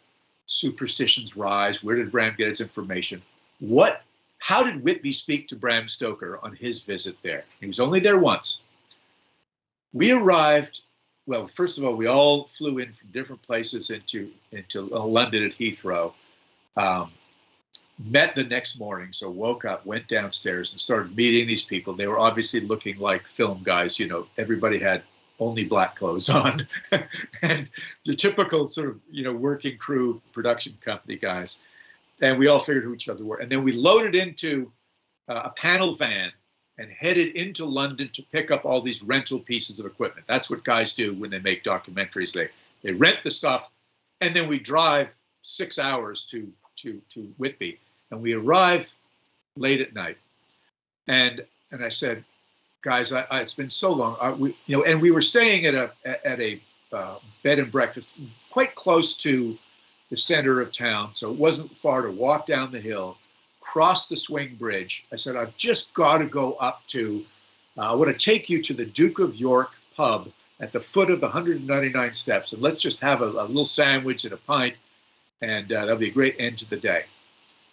superstitions rise. Where did Bram get its information? What how did Whitby speak to Bram Stoker on his visit there? He was only there once. We arrived, well, first of all, we all flew in from different places into London at Heathrow. Met the next morning, so woke up, went downstairs and started meeting these people. They were obviously looking like film guys, you know, everybody had only black clothes on and the typical sort of, you know, working crew production company guys. And we all figured who each other were. And then we loaded into a panel van and headed into London to pick up all these rental pieces of equipment. That's what guys do when they make documentaries. They rent the stuff and then we drive 6 hours to Whitby. And we arrive late at night, and I said, guys, it's been so long. And we were staying at a bed and breakfast quite close to the center of town, so it wasn't far to walk down the hill, cross the swing bridge. I said, I've just got to go up to. I want to take you to the Duke of York pub at the foot of the 199 steps, and let's just have a little sandwich and a pint, and that'll be a great end to the day.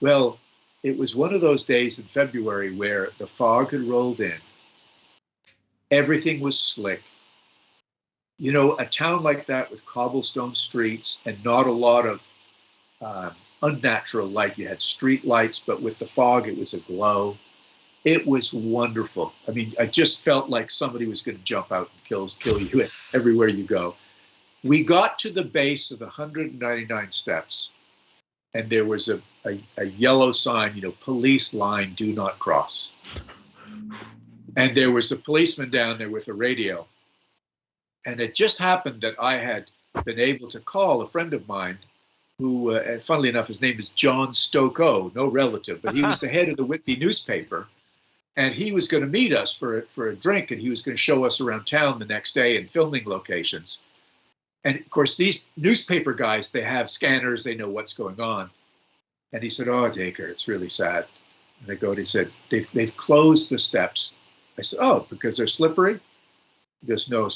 Well, it was one of those days in February where the fog had rolled in. Everything was slick. You know, a town like that with cobblestone streets and not a lot of unnatural light. You had street lights, but with the fog, it was aglow. It was wonderful. I mean, I just felt like somebody was going to jump out and kill you everywhere you go. We got to the base of the 199 steps, and there was a yellow sign, you know, police line, do not cross. And there was a policeman down there with a radio. And it just happened that I had been able to call a friend of mine who, funnily enough, his name is John Stoker, no relative, but he was the head of the Whitby newspaper. And he was going to meet us for a drink, and he was going to show us around town the next day and filming locations. And of course, these newspaper guys, they have scanners, they know what's going on. And he said, oh, Dacre, it's really sad. And I go, and he said, they've closed the steps. I said, oh, because they're slippery? He goes, no,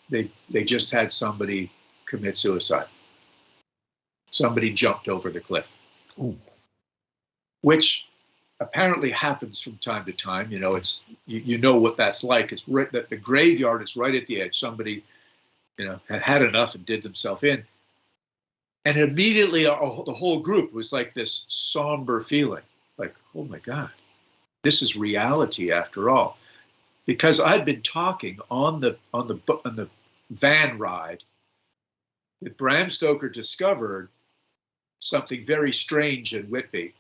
they just had somebody commit suicide. Somebody jumped over the cliff. Ooh. Which apparently happens from time to time. You know, it's you know what that's like. It's right that the graveyard is right at the edge. Somebody, you know, had enough and did themselves in. And immediately the whole group was like this somber feeling, like, oh my God, this is reality after all. Because I'd been talking on the van ride that Bram Stoker discovered something very strange in Whitby.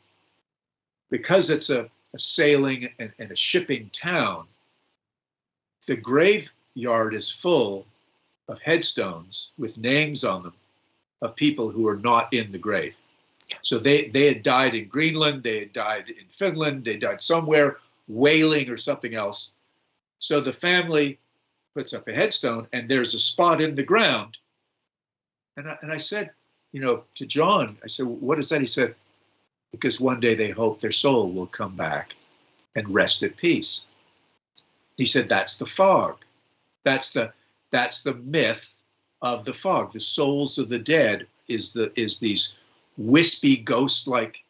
Because it's a sailing and a shipping town, the graveyard is full of headstones with names on them of people who are not in the grave. So they had died in Greenland, they had died in Finland, they died somewhere, whaling or something else. So the family puts up a headstone and there's a spot in the ground. And I said, you know, to John, I said, what is that? He said, because one day they hope their soul will come back and rest at peace. He said, that's the fog. That's the myth of the fog. The souls of the dead is these wispy ghost-like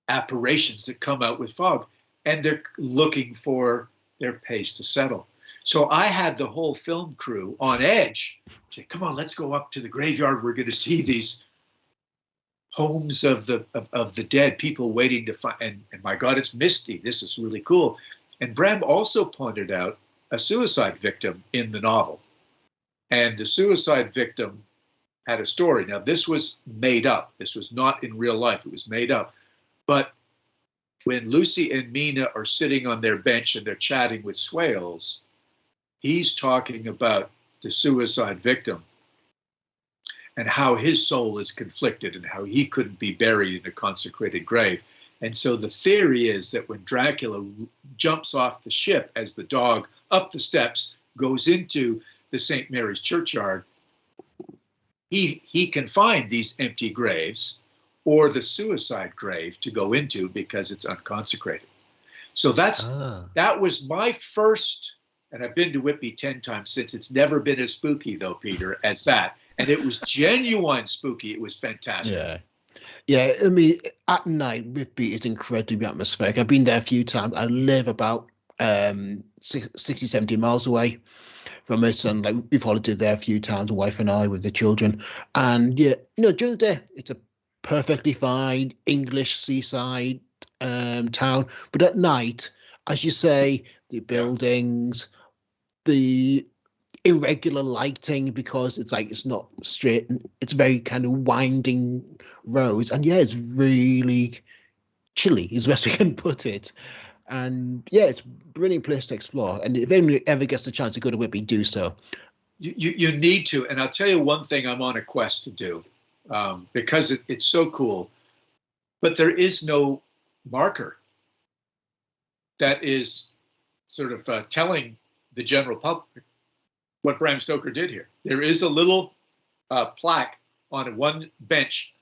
apparitions that come out with fog, and they're looking for their pace to settle. So I had the whole film crew on edge. Say, come on, let's go up to the graveyard. We're going to see these homes of the dead, people waiting to find. And my God, it's misty. This is really cool. And Bram also pointed out a suicide victim in the novel. And the suicide victim had a story. Now, this was made up. This was not in real life. It was made up. But when Lucy and Mina are sitting on their bench and they're chatting with Swales, he's talking about the suicide victim and how his soul is conflicted and how he couldn't be buried in a consecrated grave. And so the theory is that when Dracula jumps off the ship as the dog up the steps goes into the St. Mary's churchyard, he can find these empty graves or the suicide grave to go into because it's unconsecrated. So that was my first, and I've been to Whitby 10 times since. It's never been as spooky though, Peter, as that. And it was genuine spooky. It was fantastic. Yeah. Yeah, I mean, at night, Whitby is incredibly atmospheric. I've been there a few times. I live about 60, 70 miles away from it, and like we've holidayed there a few times, my wife and I, with the children. And yeah, during the day, it's a perfectly fine English seaside town. But at night, as you say, the buildings, the irregular lighting, because it's not straight, it's very kind of winding roads, and yeah, it's really chilly is the best we can put it. And yeah, it's a brilliant place to explore, and if anyone ever gets the chance to go to Whitby, do so. You need to, and I'll tell you one thing I'm on a quest to do, because it's so cool, but there is no marker that is sort of telling the general public what Bram Stoker did here. There is a little plaque on one bench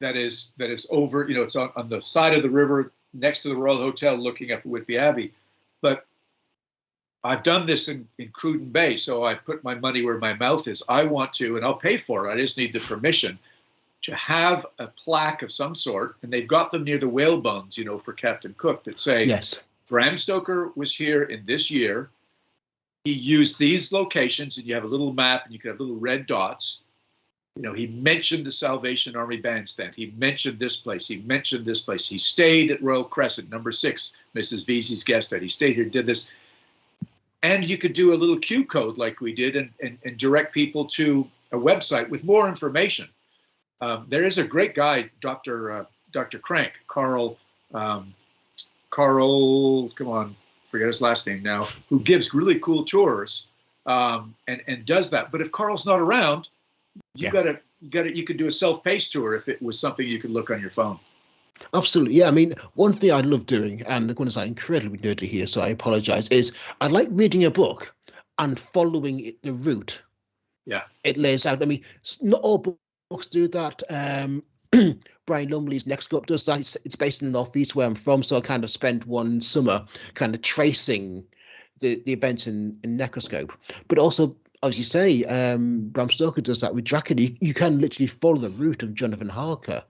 that is over, it's on the side of the river next to the Royal Hotel looking up at Whitby Abbey. But I've done this in Cruden Bay, so I put my money where my mouth is. I want to, and I'll pay for it, I just need the permission to have a plaque of some sort, and they've got them near the whale bones, for Captain Cook, that say, yes, Bram Stoker was here in this year. He used these locations, and you have a little map, and you can have little red dots. He mentioned the Salvation Army Bandstand. He mentioned this place. He mentioned this place. He stayed at Royal Crescent, number 6, Mrs. Vesey's guest at. He stayed here, did this. And you could do a little Q code like we did and direct people to a website with more information. There is a great guy, Dr. Crank, Carl, come on, forget his last name now, who gives really cool tours and does that. But if Carl's not around, you could do a self-paced tour if it was something you could look on your phone. Absolutely. Yeah. I mean, one thing I love doing, and I'm going to sound incredibly nerdy here, so I apologize, is I like reading a book and following the route. Yeah. It lays out. I mean, not all books do that. Brian Lumley's Next Up does that. It's based in the Northeast where I'm from, so I kind of spent one summer kind of tracing the events in Necroscope. But also, as you say, Bram Stoker does that with Dracula. You can literally follow the route of Jonathan Harker.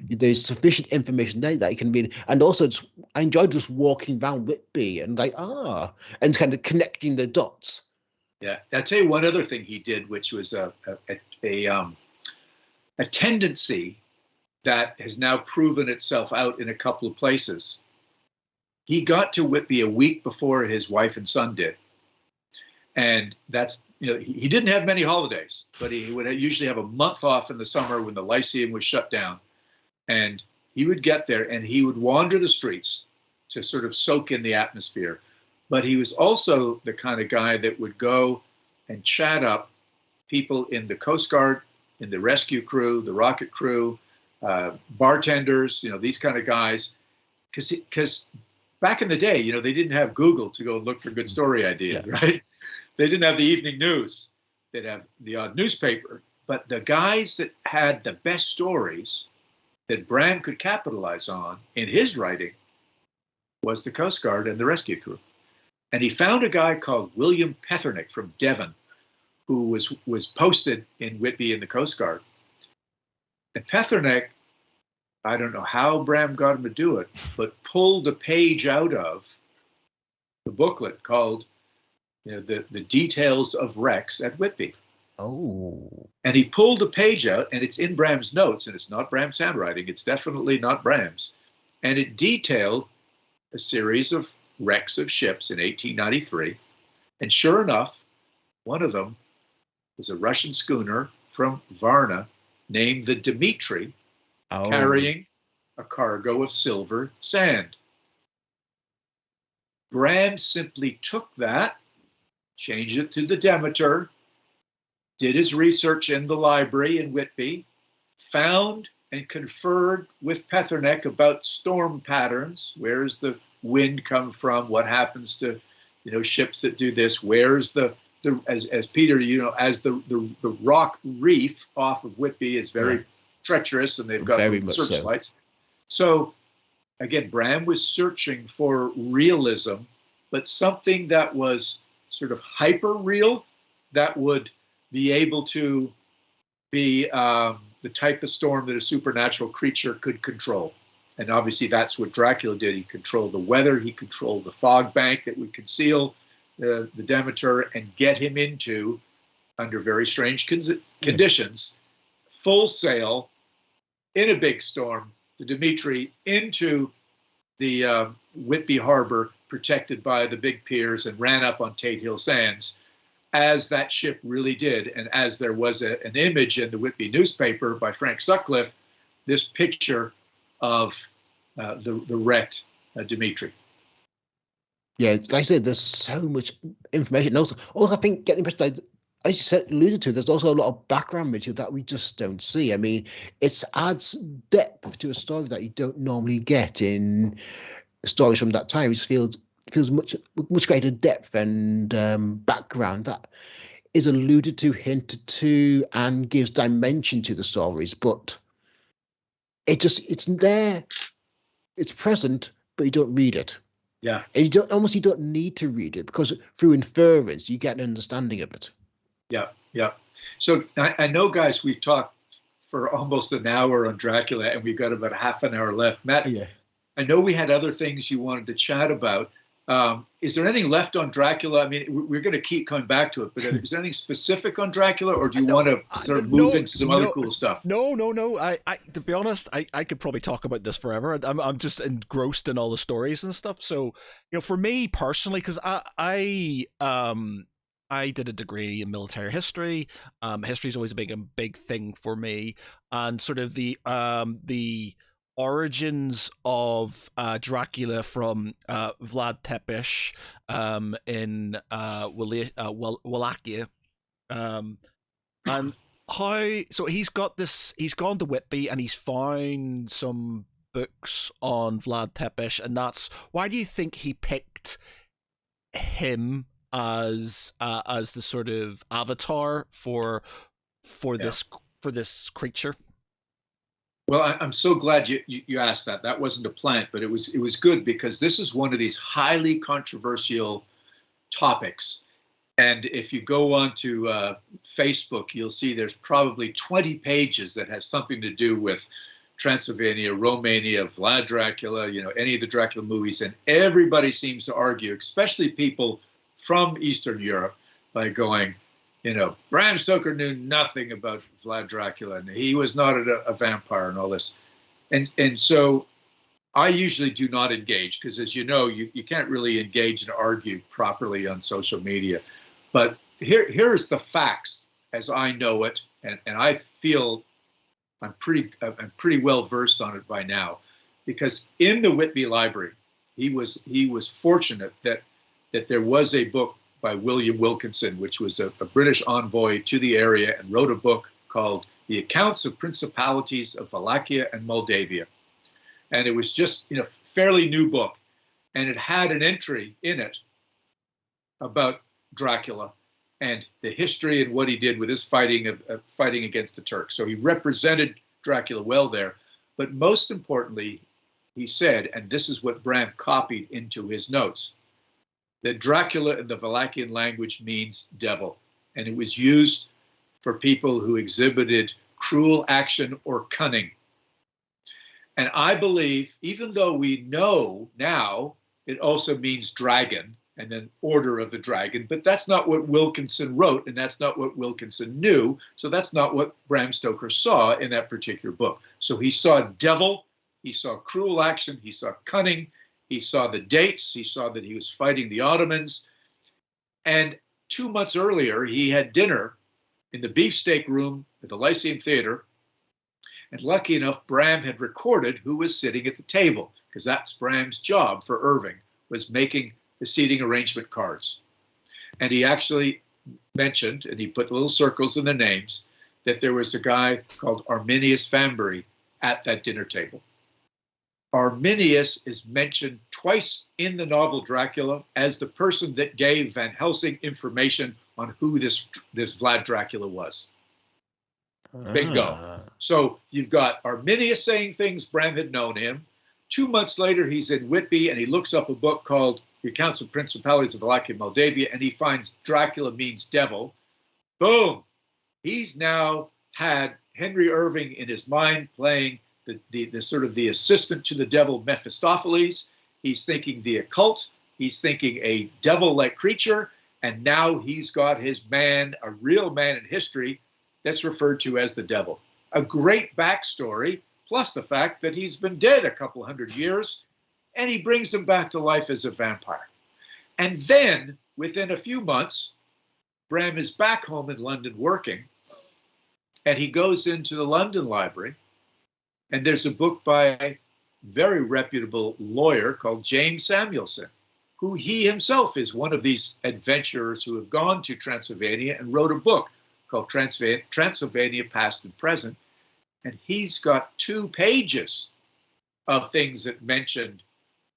There's sufficient information there that you can read, and also I enjoyed just walking around Whitby and and kind of connecting the dots. Yeah, I'll tell you one other thing he did, which was a tendency that has now proven itself out in a couple of places. He got to Whitby a week before his wife and son did, and that's he didn't have many holidays, but he would usually have a month off in the summer when the Lyceum was shut down. And he would get there and he would wander the streets to sort of soak in the atmosphere. But he was also the kind of guy that would go and chat up people in the Coast Guard, in the rescue crew, the rocket crew, bartenders, these kind of guys. Because back in the day, they didn't have Google to go and look for good story ideas, right? They didn't have the evening news. They'd have the odd newspaper. But the guys that had the best stories that Bram could capitalize on in his writing was the Coast Guard and the rescue crew. And he found a guy called William Pethernick from Devon, who was posted in Whitby in the Coast Guard. And Pethernick, I don't know how Bram got him to do it, but pulled a page out of the booklet called the Details of Wrecks at Whitby. Oh. And he pulled a page out, and it's in Bram's notes, and it's not Bram's handwriting. It's definitely not Bram's. And it detailed a series of wrecks of ships in 1893. And sure enough, one of them was a Russian schooner from Varna named the Dmitri, carrying a cargo of silver sand. Bram simply took that, changed it to the Demeter, did his research in the library in Whitby, found and conferred with Pethernick about storm patterns. Where does the wind come from? What happens to, ships that do this? Where's as Peter, as the rock reef off of Whitby is very treacherous, and they've got searchlights. So again, Bram was searching for realism, but something that was sort of hyper real, that would be able to be the type of storm that a supernatural creature could control. And obviously that's what Dracula did. He controlled the weather, he controlled the fog bank that would conceal the Demeter and get him into, under very strange conditions, full sail in a big storm, the Dimitri, into the Whitby Harbor, protected by the big piers, and ran up on Tate Hill Sands, as that ship really did. And as there was an image in the Whitby newspaper by Frank Sutcliffe, this picture of the wrecked Dimitri. Yeah, like I said, there's so much information. Also, I think getting the impression, as you said, alluded to, there's also a lot of background material that we just don't see. I mean, it adds depth to a story that you don't normally get in stories from that time. It just feels much greater depth and background that is alluded to, hinted to, and gives dimension to the stories. But it's there, it's present, but you don't read it. Yeah, and you don't need to read it, because through inference you get an understanding of it. Yeah. So I know, guys, we've talked for almost an hour on Dracula, and we've got about half an hour left. Matt, Yeah. I know we had other things you wanted to chat about. Is there anything left on Dracula? I mean, we're going to keep coming back to it, but is there anything specific on Dracula, or do you want to sort of move into some other cool stuff? No. I to be honest, I could probably talk about this forever. I'm just engrossed in all the stories and stuff. So, for me personally, because I did a degree in military history. History is always a big thing for me, and sort of the origins of Dracula from Vlad Tepes in Wallachia, and how he's gone to Whitby and he's found some books on Vlad Tepes, and that's why do you think he picked him as the sort of avatar for this creature? Well, I'm so glad you asked that. That wasn't a plant, but it was good, because this is one of these highly controversial topics. And if you go onto Facebook, you'll see there's probably 20 pages that have something to do with Transylvania, Romania, Vlad Dracula, any of the Dracula movies. And everybody seems to argue, especially people from Eastern Europe, by going, Bram Stoker knew nothing about Vlad Dracula, and he was not a vampire and all this. And so I usually do not engage, because, as you know, you can't really engage and argue properly on social media. But here's the facts as I know it, and I feel I'm pretty well versed on it by now, because in the Whitby Library, he was fortunate that there was a book by William Wilkinson, which was a British envoy to the area, and wrote a book called The Accounts of Principalities of Wallachia and Moldavia. And it was just, fairly new book. And it had an entry in it about Dracula and the history and what he did with his fighting against the Turks. So he represented Dracula well there. But most importantly, he said, and this is what Bram copied into his notes, that Dracula in the Wallachian language means devil. And it was used for people who exhibited cruel action or cunning. And I believe, even though we know now it also means dragon, and then order of the dragon, but that's not what Wilkinson wrote, and that's not what Wilkinson knew. So that's not what Bram Stoker saw in that particular book. So he saw devil, he saw cruel action, he saw cunning, he saw the dates, he saw that he was fighting the Ottomans. And 2 months earlier, he had dinner in the beefsteak room at the Lyceum Theater. And lucky enough, Bram had recorded who was sitting at the table, because that's Bram's job for Irving, was making the seating arrangement cards. And he actually mentioned, and he put little circles in the names, that there was a guy called Arminius Vanbury at that dinner table. Arminius is mentioned twice in the novel Dracula as the person that gave Van Helsing information on who this Vlad Dracula was. Bingo. So you've got Arminius saying things, Bram had known him. 2 months later, he's in Whitby, and he looks up a book called The Accounts of Principalities of Wallachia and Moldavia, and he finds Dracula means devil. Boom! He's now had Henry Irving in his mind playing the sort of the assistant to the devil Mephistopheles. He's thinking the occult. He's thinking a devil-like creature. And now he's got his man, a real man in history, that's referred to as the devil. A great backstory, plus the fact that he's been dead a couple hundred years, and he brings him back to life as a vampire. And then, within a few months, Bram is back home in London working, and he goes into the London Library, and there's a book by a very reputable lawyer called James Samuelson, who he himself is one of these adventurers who have gone to Transylvania and wrote a book called Transylvania Past and Present. And he's got 2 pages of things that mentioned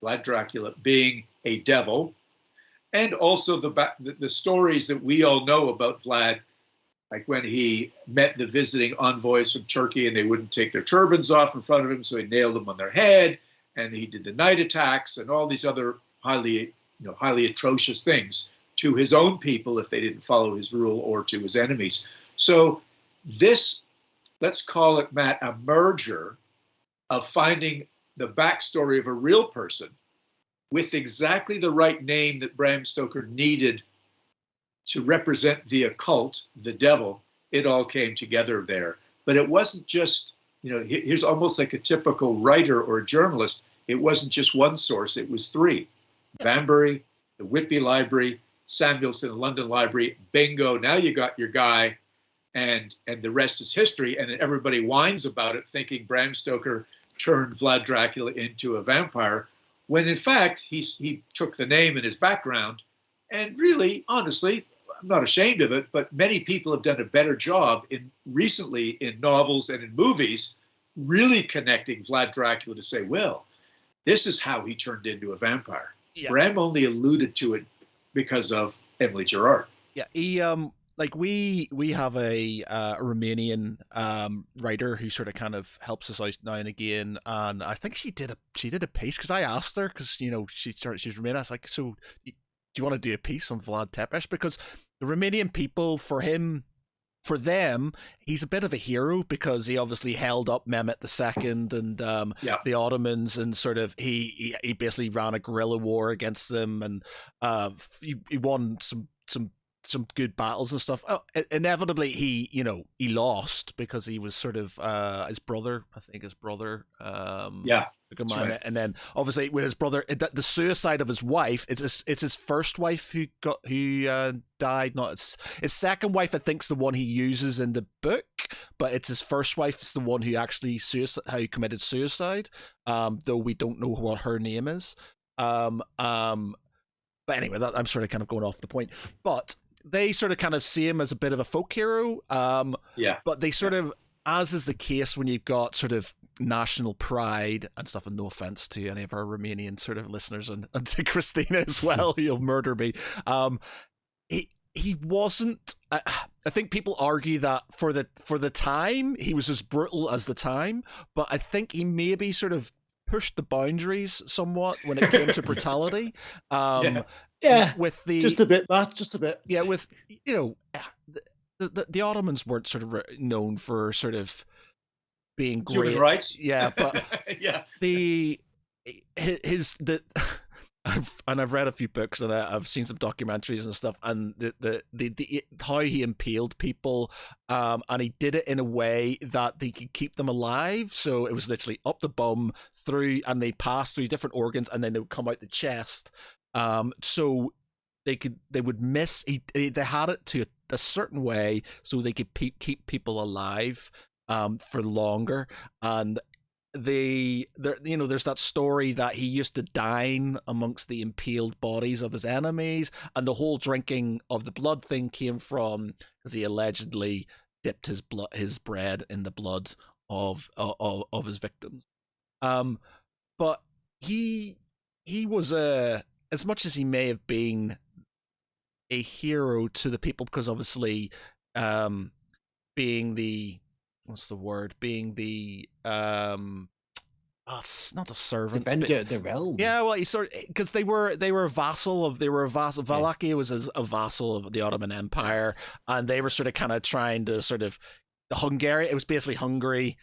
Vlad Dracula being a devil, and also the stories that we all know about Vlad, like when he met the visiting envoys from Turkey and they wouldn't take their turbans off in front of him, so he nailed them on their head, and he did the night attacks and all these other highly atrocious things to his own people if they didn't follow his rule, or to his enemies. So this, let's call it, Matt, a merger of finding the backstory of a real person with exactly the right name that Bram Stoker needed to represent the occult, the devil. It all came together there. But it wasn't just, here's almost like a typical writer or a journalist. It wasn't just one source, it was 3. Banbury, the Whitby Library, Samuelson, the London Library, bingo, now you got your guy, and the rest is history. And everybody whines about it, thinking Bram Stoker turned Vlad Dracula into a vampire, when in fact he took the name and his background, and really, honestly, I'm not ashamed of it, but many people have done a better job recently in novels and in movies, really connecting Vlad Dracula to say, well, this is how he turned into a vampire. Yeah. Bram only alluded to it because of Emily Gerard. Yeah, he like we have a Romanian writer who sort of kind of helps us out now and again, and I think she did a piece, because I asked her, because she's Romanian. I was like, so do you want to do a piece on Vlad Tepes? Because the Romanian people, for them, he's a bit of a hero, because he obviously held up Mehmet II and the Ottomans, and sort of he basically ran a guerrilla war against them, and he won some good battles and stuff. Inevitably, he lost, because he was sort of his brother. Right. And then obviously with his brother, the suicide of his wife, it's his first wife who died. Not his second wife, I think, is the one he uses in the book, but it's his first wife is the one who actually committed suicide. Though we don't know what her name is. But anyway, I'm sort of kind of going off the point. But they sort of kind of see him as a bit of a folk hero. But they sort of, as is the case when you've got sort of national pride and stuff, and no offense to any of our Romanian sort of listeners, and to Christina as well, you'll murder me. He wasn't. I think people argue that for the time he was as brutal as the time, but I think he maybe sort of pushed the boundaries somewhat when it came to brutality. With the just a bit, Matt, just a bit. Yeah, with the Ottomans weren't sort of known for sort of being great. Human rights. Yeah, but I've read a few books, and I've seen some documentaries and stuff, and the how he impaled people, and he did it in a way that they could keep them alive. So it was literally up the bum, through, and they passed through different organs, and then they would come out the chest. So they would miss. They had it to a certain way so they could keep people alive for longer. And there's that story that he used to dine amongst the impaled bodies of his enemies, and the whole drinking of the blood thing came from because he allegedly dipped his bread in the blood of his victims. But he was as much as he may have been a hero to the people, because obviously being the not a servant, defender the realm. Yeah, well, he sort of, because they were a vassal. Wallachia was a vassal of the Ottoman Empire, and they were sort of kind of trying to sort of Hungary. It was basically Hungary,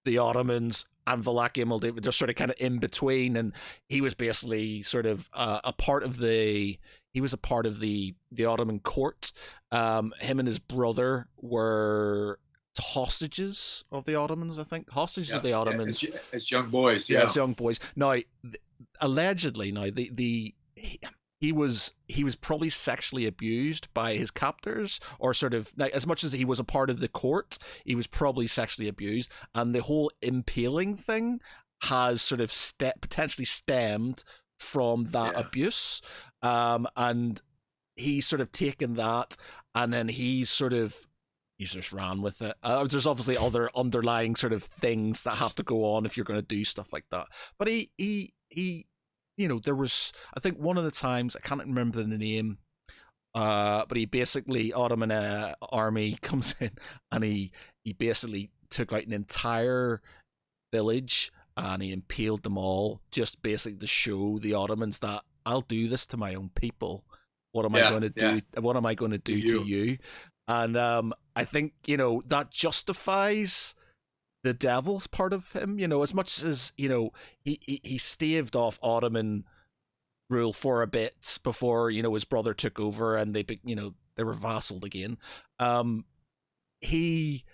the Ottomans, and Wallachia, Moldavia, just sort of kind of in between. And he was basically sort of a part of the. He was a part of the Ottoman court. Him and his brother were hostages of the Ottomans, I think. Hostages of the Ottomans. As young boys, yeah. As young boys. Now, allegedly, he was probably sexually abused by his captors, or sort of, like, as much as he was a part of the court, he was probably sexually abused, and the whole impaling thing has sort of potentially stemmed from that abuse. And he's sort of taken that, and then he's just ran with it. There's obviously other underlying sort of things that have to go on if you're going to do stuff like that. But he there was, I think one of the times, I can't remember the name, but he basically, Ottoman army comes in, and he basically took out an entire village, and he impaled them all, just basically to show the Ottomans that I'll do this to my own people. What am I going to do? What am I going to do to you? And I think, that justifies the devil's part of him, as much as, he staved off Ottoman rule for a bit before, his brother took over, and they were vassaled again. He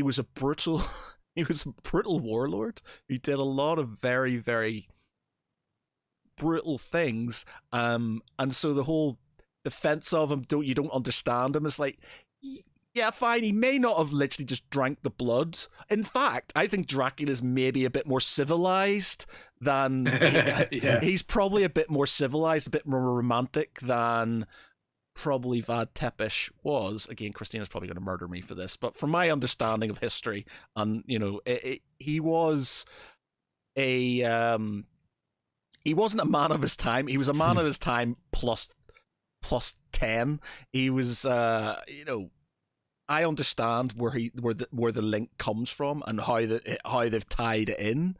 was a brutal warlord who did a lot of very, very brutal things. And so the whole defense of him, you don't understand him. It's like, yeah, fine, he may not have literally just drank the blood. In fact, I think Dracula's maybe a bit more civilized than... He's probably a bit more civilized, a bit more romantic than probably Vlad Tepes was. Again, Christina's probably going to murder me for this, but from my understanding of history, and, he was a... he wasn't a man of his time. He was a man of his time plus 10. He was, I understand where the link comes from and how they've tied it in,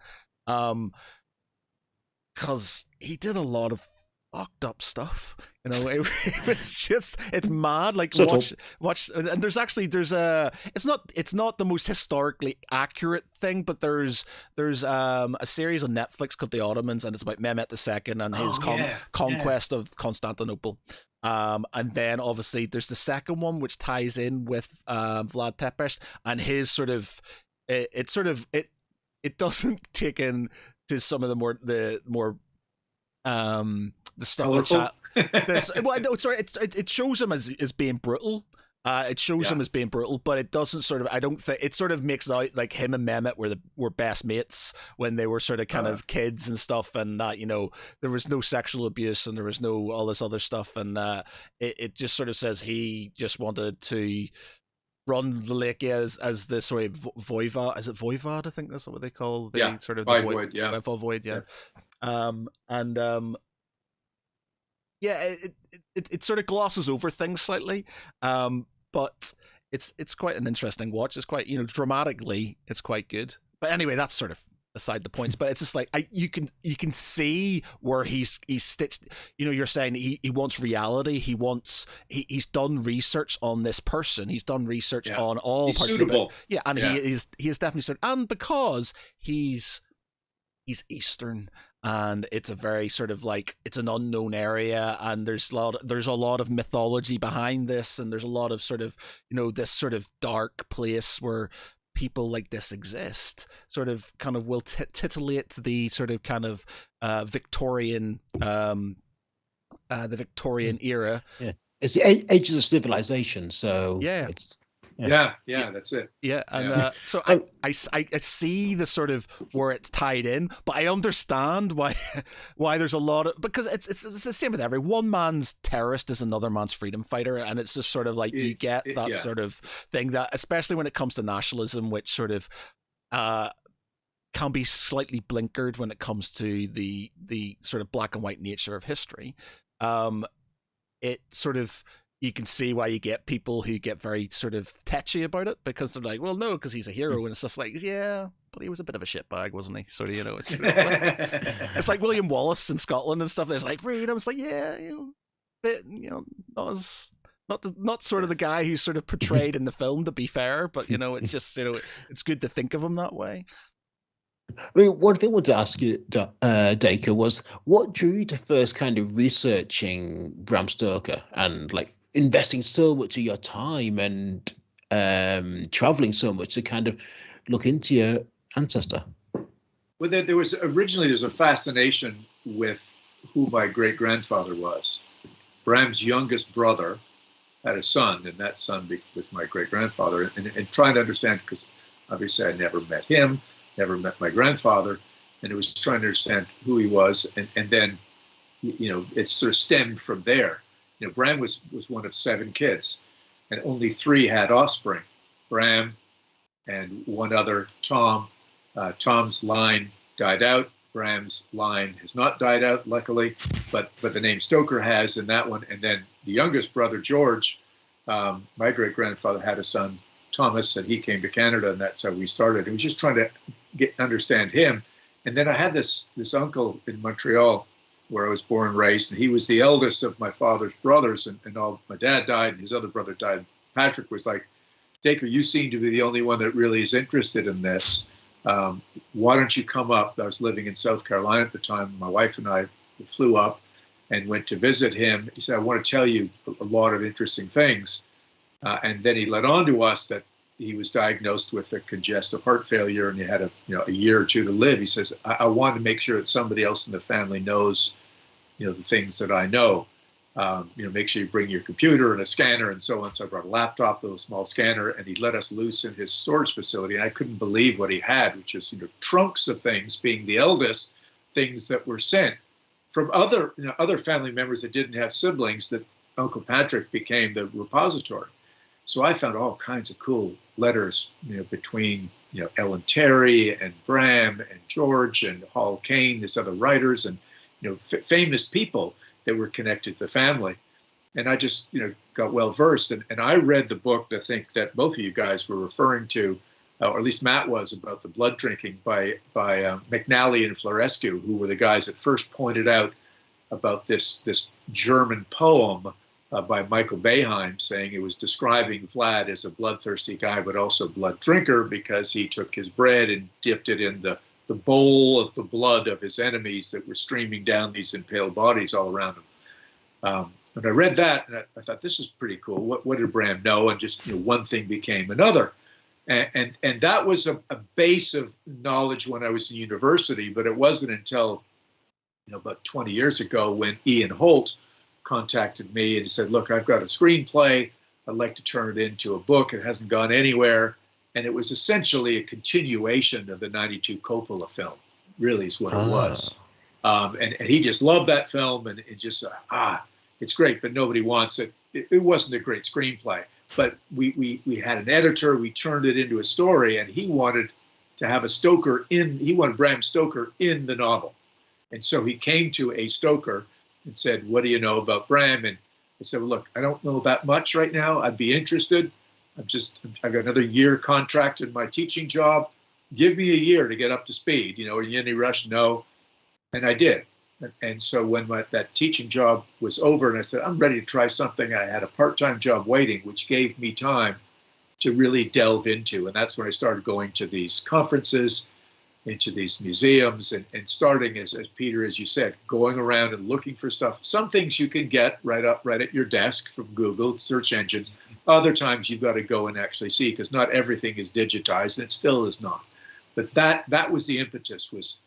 because he did a lot of fucked up stuff. It's mad. Like, watch, and there's it's not the most historically accurate thing, but there's a series on Netflix called The Ottomans, and it's about Mehmet II and his conquest of Constantinople. And then obviously there's the second one, which ties in with Vlad Tepes and his sort of it doesn't take in to some of the more the stuff it shows him as being brutal. It shows him as being brutal, but it doesn't sort of, I don't think, it sort of makes out like him and Mehmet were best mates when they were sort of kind of kids and stuff, and that, there was no sexual abuse and there was no all this other stuff, and it just sort of says he just wanted to run the lake as the voivod. Is it voivod? I think that's what they call the sort of voivod, voivod, it sort of glosses over things slightly, but it's quite an interesting watch. It's quite, dramatically, it's quite good. But anyway, that's sort of aside the points. But it's just like you can see where he's stitched. You're saying he wants reality. He's done research on this person. He's done research on all parts suitable. Of it. And he is definitely certain. And because he's Eastern, and it's a very sort of like, it's an unknown area, and there's a lot of mythology behind this, and there's a lot of sort of, this sort of dark place where people like this exist, sort of kind of will titillate the sort of kind of Victorian the Victorian era. It's the ages of civilization, so it's that's it. And so I see the sort of where it's tied in, but I understand why there's a lot of, because it's the same with every one man's terrorist is another man's freedom fighter, and it's just sort of like you get that sort of thing, that especially when it comes to nationalism, which sort of can be slightly blinkered when it comes to the sort of black and white nature of history. It sort of, you can see why you get people who get very sort of tetchy about it, because they're like, well, no, because he's a hero and stuff, like, yeah, but he was a bit of a shitbag, wasn't he? Sort of, it's sort of like, it's like William Wallace in Scotland and stuff. There's like freedom. It's like, yeah, but not not sort of the guy who's sort of portrayed in the film, to be fair, but it's just it's good to think of him that way. I mean, one thing I wanted to ask you, Dacre, was what drew you to first kind of researching Bram Stoker and like investing so much of your time and traveling so much to kind of look into your ancestor? Well, there's a fascination with who my great-grandfather was. Bram's youngest brother had a son, and that son was my great-grandfather, and trying to understand, because obviously I never met him, never met my grandfather, and it was trying to understand who he was, and then, it sort of stemmed from there. Bram was one of 7 kids, and only 3 had offspring, Bram and one other, Tom. Tom's line died out. Bram's line has not died out, luckily, but the name Stoker has in that one. And then the youngest brother, George, my great-grandfather had a son, Thomas, and he came to Canada, and that's how we started. It was just trying to understand him. And then I had this uncle in Montreal where I was born and raised, and he was the eldest of my father's brothers, and all my dad died, and his other brother died. Patrick was like, Dacre, you seem to be the only one that really is interested in this. Why don't you come up? I was living in South Carolina at the time. My wife and I flew up and went to visit him. He said, I want to tell you a lot of interesting things. And then he let on to us that he was diagnosed with a congestive heart failure and he had a year or 2 to live. He says, I want to make sure that somebody else in the family knows, the things that I know. Make sure you bring your computer and a scanner and so on. So I brought a laptop with a small scanner, and he let us loose in his storage facility. And I couldn't believe what he had, which is, trunks of things, being the eldest, things that were sent from other family members that didn't have siblings, that Uncle Patrick became the repository. So I found all kinds of cool letters, between, Ellen Terry and Bram and George and Hall Caine, these other writers, and, famous people that were connected to the family. And I just, got well versed. And I read the book, I think, that both of you guys were referring to, or at least Matt was, about the blood drinking by McNally and Florescu, who were the guys that first pointed out about this German poem by Michael Beheim, saying it was describing Vlad as a bloodthirsty guy, but also blood drinker, because he took his bread and dipped it in the bowl of the blood of his enemies that were streaming down these impaled bodies all around him. And I read that, and I thought, this is pretty cool. What did Bram know? And just, one thing became another. And that was a base of knowledge when I was in university, but it wasn't until, about 20 years ago when Ian Holt contacted me and he said, look, I've got a screenplay. I'd like to turn it into a book. It hasn't gone anywhere. And it was essentially a continuation of the 92 Coppola film, really is what it was. And he just loved that film, and it just, it's great, but nobody wants it. It wasn't a great screenplay, but we had an editor, we turned it into a story, and he wanted to have he wanted Bram Stoker in the novel. And so he came to a Stoker and said, what do you know about Bram? And I said, well, look, I don't know that much right now. I'd be interested. I've got another year contract in my teaching job. Give me a year to get up to speed. Are you in any rush? No. And I did. And so when that teaching job was over and I said, I'm ready to try something, I had a part-time job waiting, which gave me time to really delve into. And that's when I started going to these conferences, into these museums, and starting, as Peter, as you said, going around and looking for stuff. Some things you can get right at your desk from Google search engines. Other times you've got to go and actually see, because not everything is digitized, and it still is not. But that was the impetus, was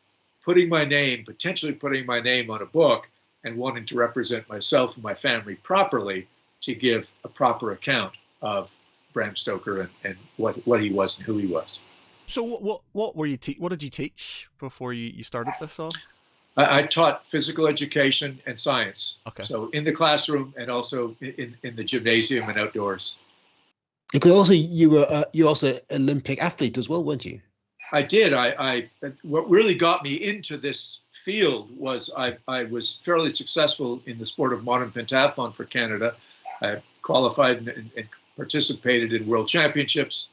potentially putting my name on a book and wanting to represent myself and my family properly to give a proper account of Bram Stoker and what he was and who he was. So what were you what did you teach before you started this off? I taught physical education and science. Okay. So in the classroom and also in the gymnasium and outdoors. Because also you were also an Olympic athlete as well, weren't you? I did. What really got me into this field was I was fairly successful in the sport of modern pentathlon for Canada. I qualified and participated in world championships.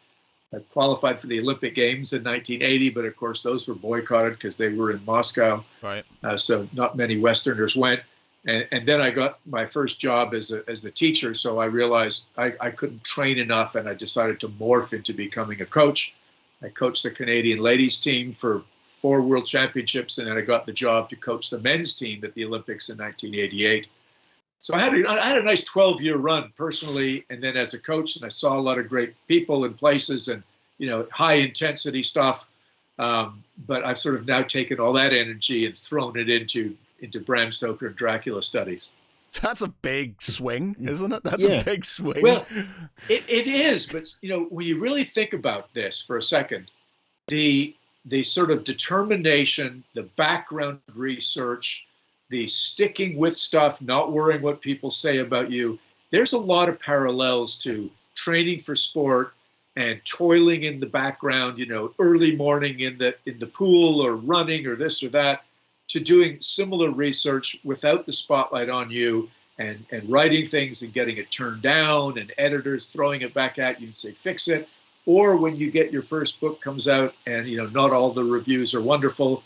I qualified for the Olympic Games in 1980, but of course those were boycotted because they were in Moscow. Right. So not many Westerners went. And then I got my first job as a teacher, so I realized I couldn't train enough, and I decided to morph into becoming a coach. I coached the Canadian ladies team for 4 World Championships, and then I got the job to coach the men's team at the Olympics in 1988. So I had a nice 12-year run personally, and then as a coach, and I saw a lot of great people and places, and high intensity stuff. But I've sort of now taken all that energy and thrown it into Bram Stoker and Dracula studies. That's a big swing, isn't it? That's Yeah. a big swing. Well, it is, but when you really think about this for a second, the sort of determination, the background research, the sticking with stuff, not worrying what people say about you, there's a lot of parallels to training for sport and toiling in the background, early morning in the pool or running or this or that, to doing similar research without the spotlight on you, and writing things and getting it turned down, and editors throwing it back at you and say, fix it. Or when you get your first book comes out and, not all the reviews are wonderful.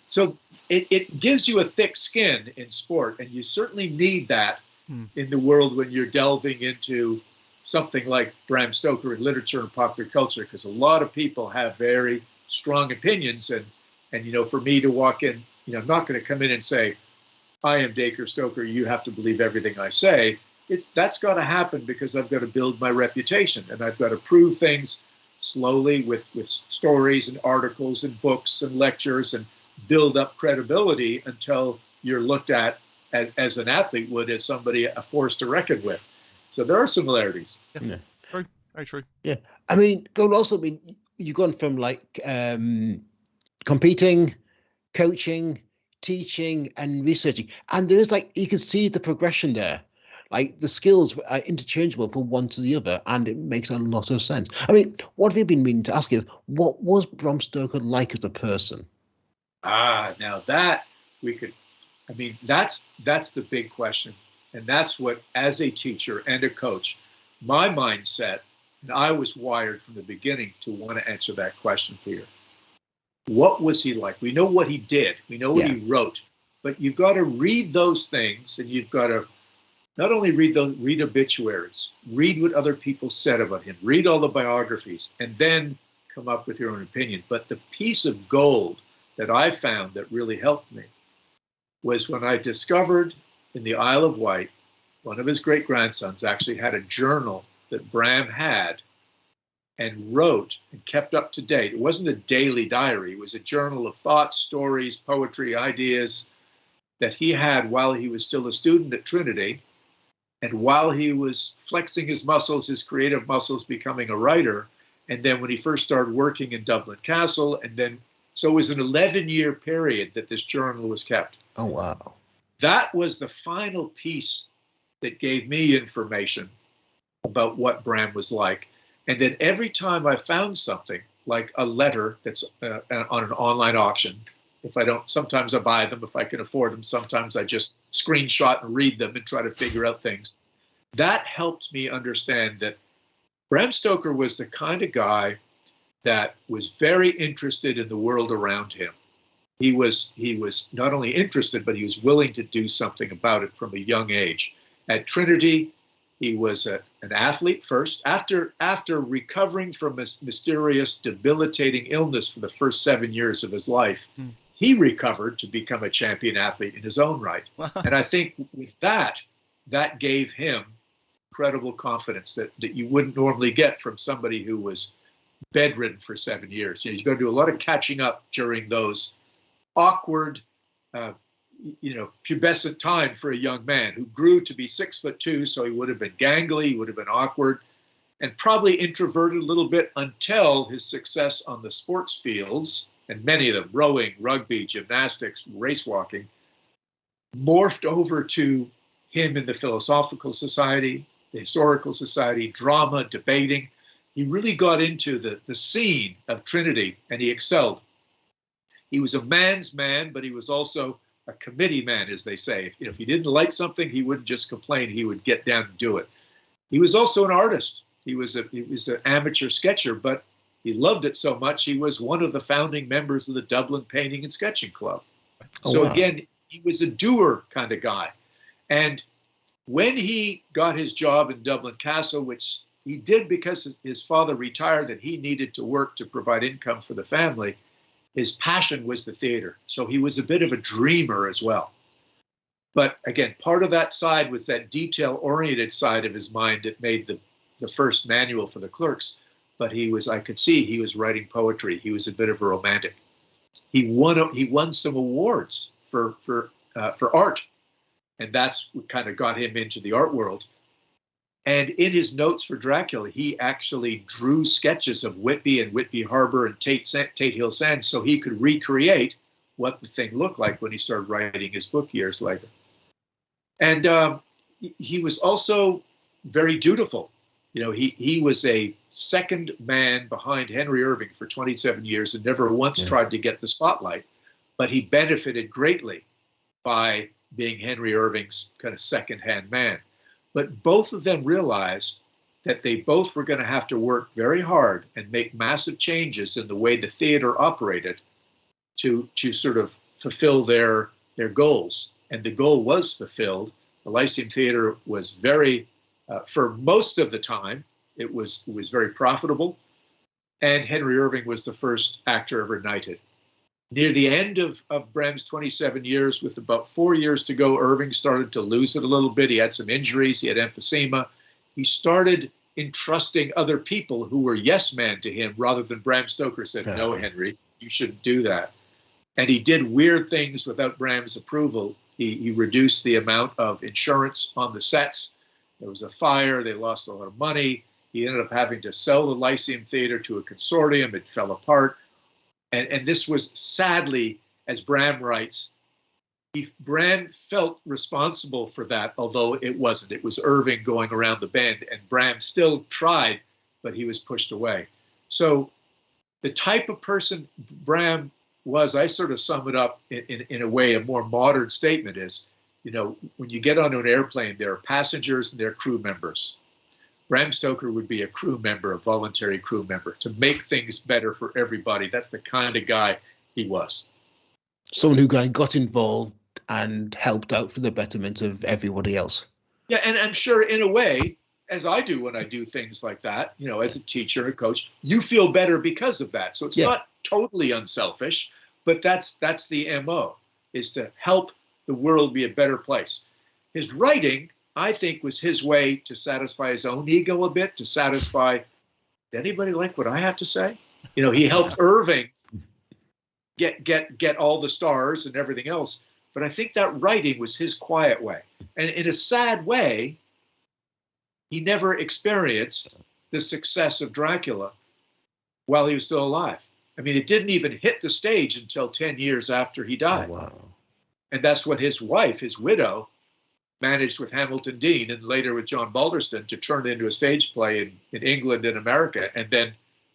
So it gives you a thick skin in sport, and you certainly need that in the world when you're delving into something like Bram Stoker in literature and popular culture, because a lot of people have very strong opinions. And for me to walk in, I'm not going to come in and say, I am Dacre Stoker, you have to believe everything I say. That's got to happen because I've got to build my reputation, and I've got to prove things slowly with stories and articles and books and lectures, and build up credibility until you're looked at as an athlete would, as somebody, a force to reckon with. So there are similarities. Yeah. True. Very true. Yeah. I mean, you've gone from competing, coaching, teaching, and researching, and there's you can see the progression there. Like the skills are interchangeable from one to the other, and it makes a lot of sense. I mean, what have you been meaning to ask is, what was Bram Stoker like as a person? Now that we could, that's the big question. And that's what, as a teacher and a coach, my mindset, and I was wired from the beginning to want to answer that question, Peter. What was he like? We know what he did. We know what he wrote. But you've got to read those things, and you've got to not only read obituaries, read what other people said about him, read all the biographies, and then come up with your own opinion. But the piece of gold that I found that really helped me was when I discovered in the Isle of Wight, one of his great-grandsons actually had a journal that Bram had and wrote and kept up to date. It wasn't a daily diary. It was a journal of thoughts, stories, poetry, ideas that he had while he was still a student at Trinity, and while he was flexing his muscles, his creative muscles, becoming a writer. And then when he first started working in Dublin Castle, and then, so it was an 11-year period that this journal was kept. Oh, wow. That was the final piece that gave me information about what Bram was like. And then every time I found something, like a letter that's on an online auction, sometimes I buy them if I can afford them. Sometimes I just screenshot and read them and try to figure out things. That helped me understand that Bram Stoker was the kind of guy that was very interested in the world around him. He was not only interested, but he was willing to do something about it from a young age. At Trinity, he was an athlete first. After recovering from a mysterious, debilitating illness for the first 7 years of his life, he recovered to become a champion athlete in his own right. Wow. And I think with that gave him incredible confidence that you wouldn't normally get from somebody who was bedridden for 7 years. You've got to do a lot of catching up during those awkward, pubescent time for a young man who grew to be 6'2", so he would have been gangly, he would have been awkward, and probably introverted a little bit until his success on the sports fields, and many of them, rowing, rugby, gymnastics, race walking, morphed over to him in the Philosophical Society, the Historical Society, drama, debating. He really got into the scene of Trinity, and he excelled. He was a man's man, but he was also a committee man, as they say. If he didn't like something, he wouldn't just complain. He would get down and do it. He was also an artist. He was an amateur sketcher, but he loved it so much, he was one of the founding members of the Dublin Painting and Sketching Club. So again, he was a doer kind of guy. And when he got his job in Dublin Castle, which he did because his father retired and he needed to work to provide income for the family, his passion was the theater. So he was a bit of a dreamer as well. But again, part of that side was that detail-oriented side of his mind that made the first manual for the clerks. But I could see he was writing poetry. He was a bit of a romantic. He won some awards for art. And that's what kind of got him into the art world. And in his notes for Dracula, he actually drew sketches of Whitby and Whitby Harbor and Tate Hill Sands so he could recreate what the thing looked like when he started writing his book years later. And he was also very dutiful. You know, he was a second man behind Henry Irving for 27 years and never once tried to get the spotlight, but he benefited greatly by being Henry Irving's kind of second-hand man. But both of them realized that they both were going to have to work very hard and make massive changes in the way the theater operated to sort of fulfill their goals. And the goal was fulfilled. The Lyceum Theater was very, for most of the time, it was very profitable. And Henry Irving was the first actor ever knighted. Near the end of Bram's 27 years, with about 4 years to go, Irving started to lose it a little bit. He had some injuries. He had emphysema. He started entrusting other people who were yes men to him rather than Bram Stoker said, no, Henry, you shouldn't do that. And he did weird things without Bram's approval. He reduced the amount of insurance on the sets. There was a fire. They lost a lot of money. He ended up having to sell the Lyceum Theater to a consortium. It fell apart. And this was sadly, as Bram writes, Bram felt responsible for that, although it wasn't. It was Irving going around the bend, and Bram still tried, but he was pushed away. So the type of person Bram was, I sort of sum it up in a way, a more modern statement is, you know, when you get onto an airplane, there are passengers and there are crew members. Bram Stoker would be a crew member, a voluntary crew member, to make things better for everybody. That's the kind of guy he was. Someone who got involved and helped out for the betterment of everybody else. Yeah, and I'm sure in a way, as I do when I do things like that, you know, as a teacher and a coach, you feel better because of that. So it's not totally unselfish, but that's the MO, is to help the world be a better place. His writing, I think, was his way to satisfy his own ego a bit, to satisfy, did anybody like what I have to say? You know, he helped Irving get all the stars and everything else. But I think that writing was his quiet way. And in a sad way, he never experienced the success of Dracula while he was still alive. I mean, it didn't even hit the stage until 10 years after he died. Oh, wow. And that's what his wife, his widow, managed with Hamilton Dean and later with John Balderston to turn it into a stage play in England and America. And then,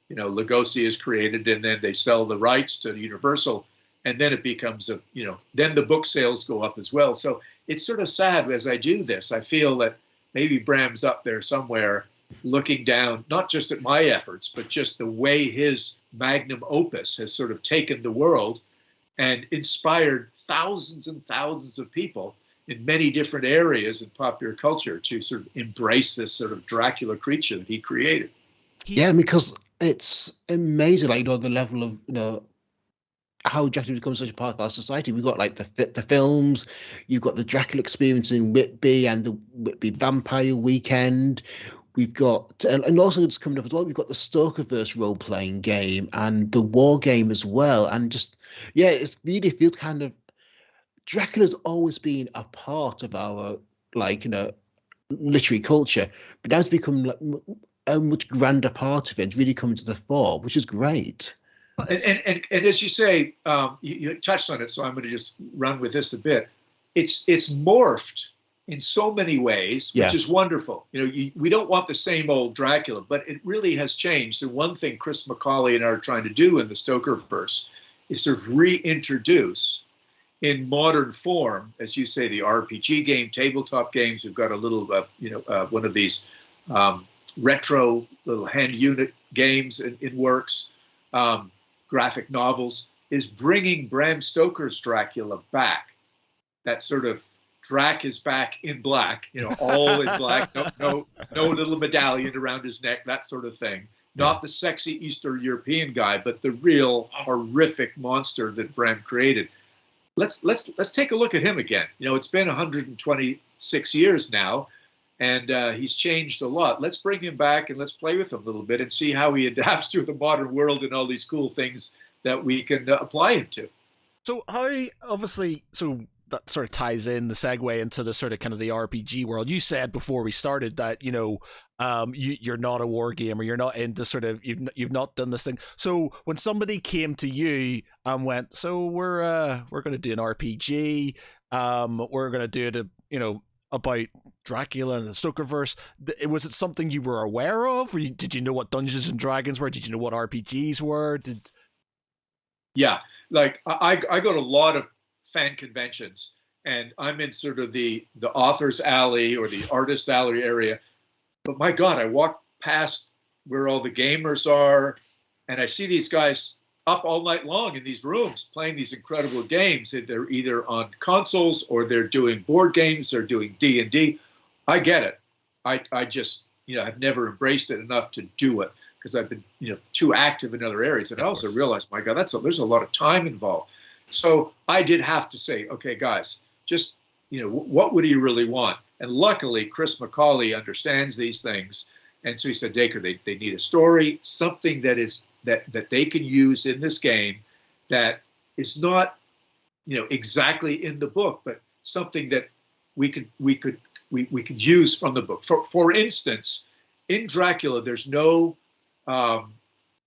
you know, Lugosi is created, and then they sell the rights to Universal. And then it becomes then the book sales go up as well. So it's sort of sad as I do this. I feel that maybe Bram's up there somewhere looking down, not just at my efforts, but just the way his magnum opus has sort of taken the world and inspired thousands and thousands of people in many different areas in popular culture to sort of embrace this sort of Dracula creature that he created. Yeah, because it's amazing, like, you know, the level of, you know, how Dracula becomes such a part of our society. We've got like the films, you've got the Dracula experience in Whitby and the Whitby Vampire Weekend. We've got, and also it's coming up as well, we've got the Stokerverse role-playing game and the war game as well. And just, yeah, it's really feels kind of, Dracula's always been a part of our, like, you know, literary culture, but now it's become like a much grander part of it. It's really coming to the fore, which is great. And as you say, you touched on it, so I'm going to just run with this a bit. It's morphed in so many ways, which is wonderful. You know, we don't want the same old Dracula, but it really has changed. And one thing Chris McCauley and I are trying to do in the Stokerverse is sort of reintroduce in modern form, as you say, the RPG game, tabletop games. We've got a little, one of these retro little hand unit games in works. Graphic novels, is bringing Bram Stoker's Dracula back. That sort of Drac is back in black, all in black, no little medallion around his neck, that sort of thing. Not the sexy Eastern European guy, but the real horrific monster that Bram created. Let's take a look at him again. It's been 126 years now, and he's changed a lot. Let's bring him back and let's play with him a little bit and see how he adapts to the modern world and all these cool things that we can apply him to. So that sort of ties in the segue into the sort of kind of the RPG world. You said before we started that you're not a war gamer, you're not into sort of you've not done this thing. So when somebody came to you and went, so we're going to do an RPG, we're going to do it, about Dracula and the Stokerverse, was it something you were aware of? Or did you know what Dungeons and Dragons were? Did you know what RPGs were? Yeah, like I go to a lot of fan conventions, and I'm in sort of the author's alley or the artist alley area. But my God, I walk past where all the gamers are, and I see these guys up all night long in these rooms playing these incredible games. They're either on consoles or they're doing board games, they're doing D&D. I get it. I just, I've never embraced it enough to do it because I've been, too active in other areas. And I also realized, my God, there's a lot of time involved. So I did have to say, okay, guys, just, what would you really want? And luckily, Chris McCauley understands these things. And so he said, Dacre, they need a story, something that is that they can use in this game that is not, exactly in the book, but something that we could use from the book. For instance, in Dracula, there's no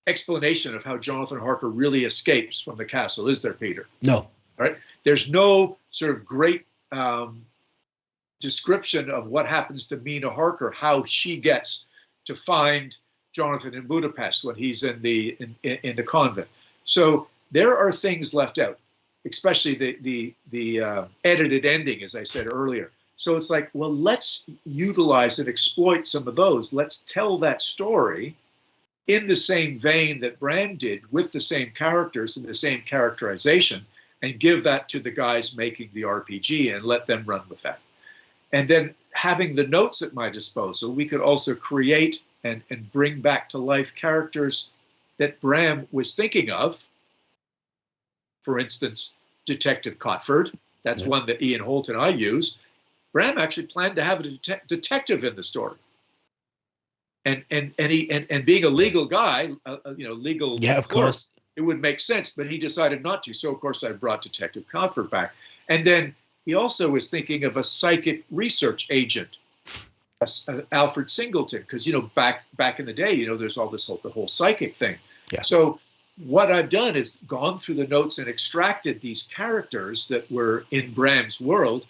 explanation of how Jonathan Harker really escapes from the castle, is there, Peter? No. Right? There's no sort of great description of what happens to Mina Harker, how she gets to find Jonathan in Budapest when he's in the convent. So there are things left out, especially the edited ending, as I said earlier. So it's like, well, let's utilize and exploit some of those. Let's tell that story in the same vein that Bram did, with the same characters and the same characterization, and give that to the guys making the RPG and let them run with that. And then having the notes at my disposal, we could also create and bring back to life characters that Bram was thinking of. For instance, Detective Cotford. That's one that Ian Holt and I use. Bram actually planned to have a detective in the story. And being a legal guy, legal of course, it would make sense, but he decided not to. So of course I brought Detective Cotford back. And then he also was thinking of a psychic research agent, Alfred Singleton, because back in the day, there's all this the whole psychic thing. Yeah. So what I've done is gone through the notes and extracted these characters that were in Bram's world,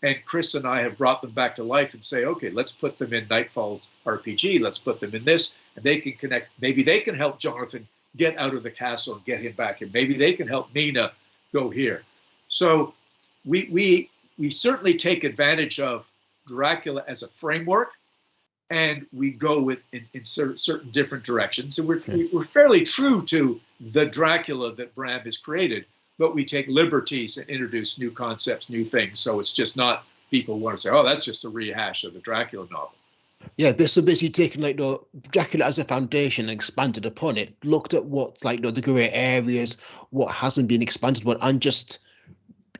and Chris and I have brought them back to life and say, okay, let's put them in Nightfall's RPG. Let's put them in this, and they can connect. Maybe they can help Jonathan get out of the castle and get him back, and maybe they can help Mina go here. So we certainly take advantage of Dracula as a framework, and we go in certain different directions. And we're fairly true to the Dracula that Bram has created, but we take liberties and introduce new concepts, new things. So it's just not people want to say, oh, that's just a rehash of the Dracula novel. Yeah, so basically taking Dracula as a foundation and expanded upon it, looked at what the grey areas, what hasn't been expanded upon, and just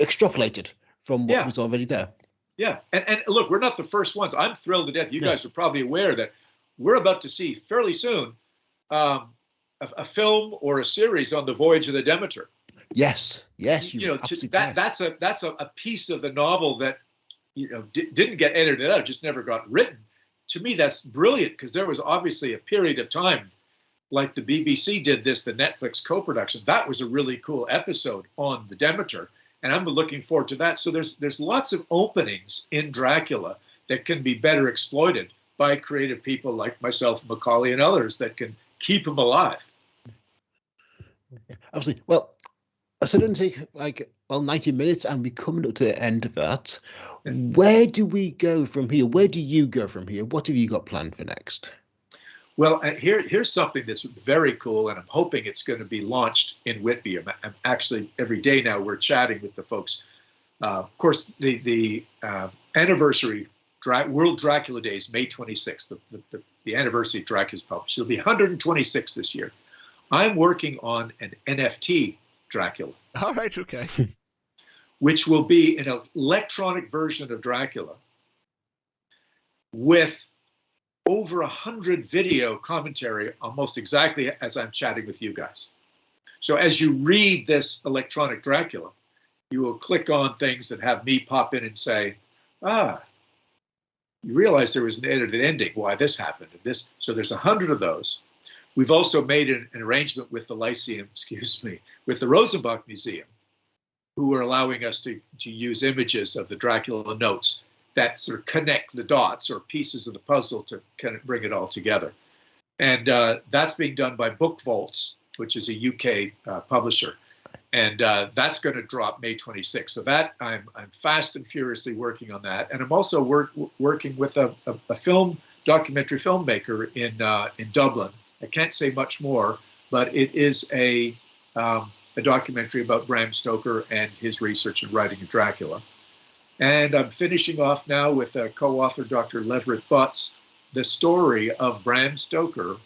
extrapolated from what was already there. Yeah, and look, we're not the first ones. I'm thrilled to death. You guys are probably aware that we're about to see fairly soon a film or a series on the Voyage of the Demeter. Yes, that's a piece of the novel that didn't get edited out, just never got written. To me, that's brilliant, because there was obviously a period of time, like the BBC did this, the Netflix co-production. That was a really cool episode on the Demeter, and I'm looking forward to that. So there's lots of openings in Dracula that can be better exploited by creative people like myself, Macaulay, and others that can keep him alive. Absolutely. Well, so it doesn't take 90 minutes, and we're coming up to the end of that. Where do we go from here? Where do you go from here? What have you got planned for next? Well, here's something that's very cool, and I'm hoping it's going to be launched in Whitby. I'm actually, every day now, we're chatting with the folks Of course, the anniversary World Dracula Day is May 26th. The anniversary of Dracula's published. It'll be 126 this year. I'm working on an NFT Dracula. All right, okay. Which will be an electronic version of Dracula with over 100 video commentary, almost exactly as I'm chatting with you guys. So as you read this electronic Dracula, you will click on things that have me pop in and say, you realize there was an edited ending, why this happened. And this. So there's 100 of those. We've also made an arrangement with the Lyceum, with the Rosenbach Museum, who are allowing us to use images of the Dracula notes that sort of connect the dots or pieces of the puzzle to kind of bring it all together. And that's being done by Book Vaults, which is a UK publisher. And that's going to drop May 26th. So that I'm fast and furiously working on that. And I'm also working with a documentary filmmaker in Dublin. I can't say much more, but it is a documentary about Bram Stoker and his research and writing of Dracula. And I'm finishing off now with a co-author, Dr. Leverett Butts, the story of Bram Stoker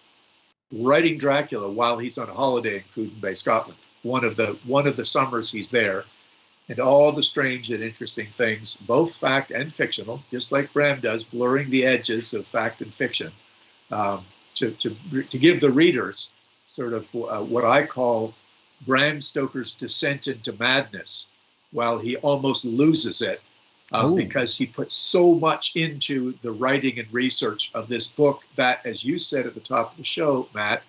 writing Dracula while he's on holiday in Cruden Bay, Scotland. One of the summers he's there, and all the strange and interesting things, both fact and fictional, just like Bram does, blurring the edges of fact and fiction, to give the readers sort of what I call Bram Stoker's descent into madness, while he almost loses it because he puts so much into the writing and research of this book that, as you said at the top of the show, Matt,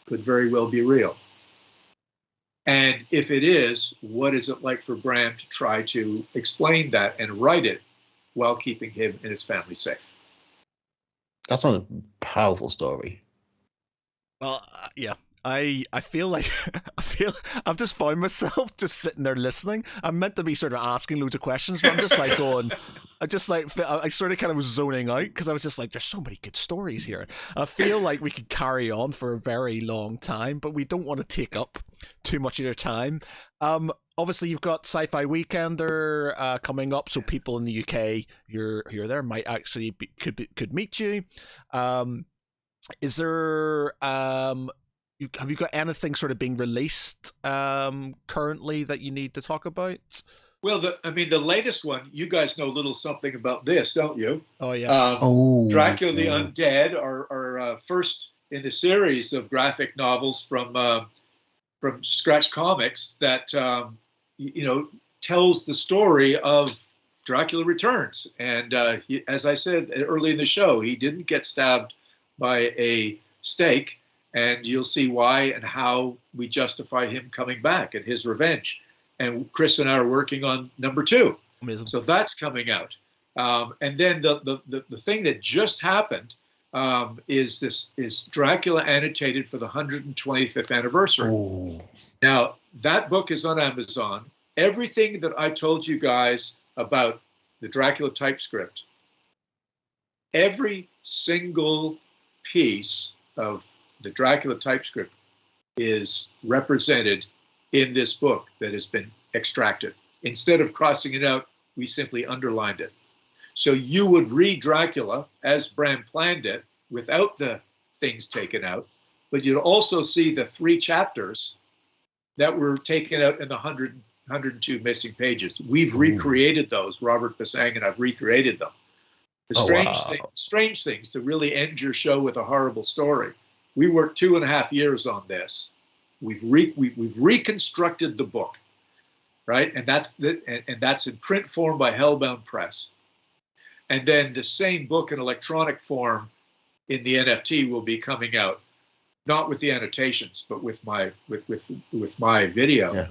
could very well be real. And if it is, what is it like for Bram to try to explain that and write it while keeping him and his family safe? That's a powerful story. Well, yeah. I feel like I've just found myself just sitting there listening. I'm meant to be sort of asking loads of questions, but I'm just like going, I sort of kind of was zoning out because I was just like, there's so many good stories here. I feel like we could carry on for a very long time, but we don't want to take up too much of your time. Obviously you've got Sci-Fi Weekender coming up, so people in the UK you're there might actually could meet you. Is there have you got anything sort of being released currently that you need to talk about? Well, the latest one, you guys know a little something about this, don't you? Oh, yeah. Dracula the Undead are first in the series of graphic novels from Scratch Comics that, tells the story of Dracula Returns. And as I said early in the show, he didn't get stabbed by a stake. And you'll see why and how we justify him coming back and his revenge. And Chris and I are working on number 2. Amazing. So that's coming out. And then the thing that just happened is Dracula annotated for the 125th anniversary. Ooh. Now, that book is on Amazon. Everything that I told you guys about the Dracula typescript, every single piece of the Dracula typescript is represented in this book that has been extracted. Instead of crossing it out, we simply underlined it. So you would read Dracula as Bram planned it without the things taken out, but you'd also see the 3 chapters that were taken out in the 102 missing pages. We've recreated those. Robert Basang and I've recreated them. The strange things to really end your show with a horrible story. We worked 2.5 years on this. We've reconstructed the book, right? And that's in print form by Hellbound Press. And then the same book in electronic form in the NFT will be coming out, not with the annotations, but with my video. Yeah.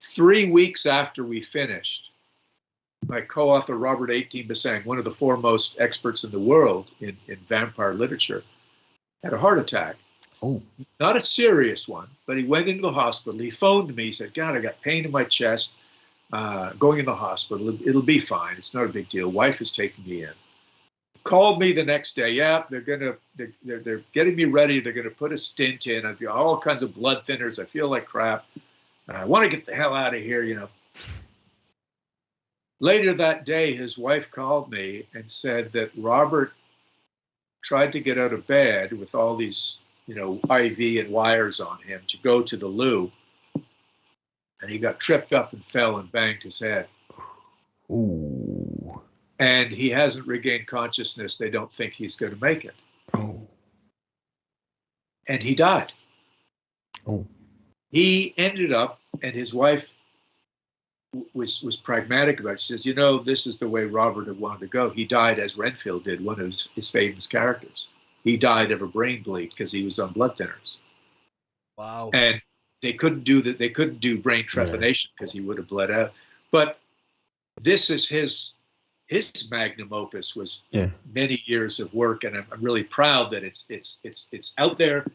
3 weeks after we finished, my co-author Robert Basang, one of the foremost experts in the world in vampire literature, had a heart attack. Oh, not a serious one, but he went into the hospital. He phoned me. He said, "God, I got pain in my chest. Going in the hospital. It'll be fine. It's not a big deal. Wife is taking me in." Called me the next day. Yeah, they're getting me ready. They're gonna put a stint in. I've got all kinds of blood thinners. I feel like crap. I want to get the hell out of here. Later that day, his wife called me and said that Robert tried to get out of bed with all these, IV and wires on him to go to the loo. And he got tripped up and fell and banged his head. Ooh. And he hasn't regained consciousness. They don't think he's going to make it. Oh. And he died. Oh. He ended up, and his wife was pragmatic about it. She says, this is the way Robert had wanted to go. He died as Renfield did, one of his famous characters. He died of a brain bleed because he was on blood thinners. Wow. And they couldn't do that. They couldn't do brain trepanation because he would have bled out. But this is his magnum opus, was many years of work, and I'm really proud that it's out there.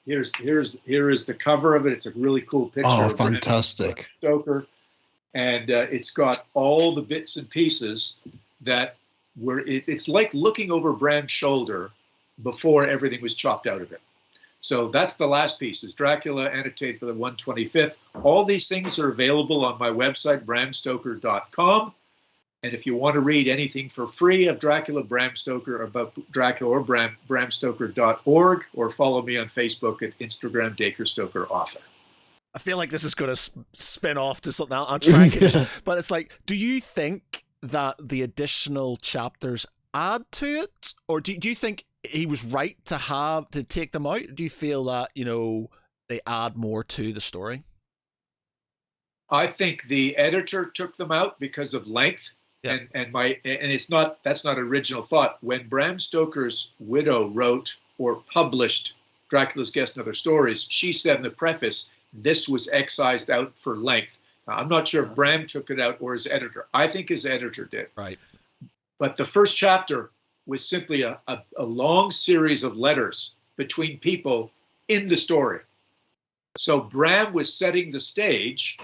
Here is the cover of it. It's a really cool picture. Oh, of fantastic! Bram Stoker, and it's got all the bits and pieces that were. It's like looking over Bram's shoulder before everything was chopped out of it. So that's the last piece, is Dracula annotated for the 125th. All these things are available on my website, bramstoker.com. And if you want to read anything for free of Dracula, Bram Stoker, about Dracula, or bramstoker.org, or follow me on Facebook at Instagram, Dacre Stoker Author. I feel like this is going to spin off to something else. I'll try and keep but it's like, do you think that the additional chapters add to it? Or do you think he was right to take them out? Do you feel that, they add more to the story? I think the editor took them out because of length. Yeah. And that's not original thought. When Bram Stoker's widow wrote or published Dracula's Guest and Other Stories, she said in the preface, this was excised out for length. Now, I'm not sure if Bram took it out or his editor. I think his editor did. Right. But the first chapter was simply a long series of letters between people in the story. So Bram was setting the stage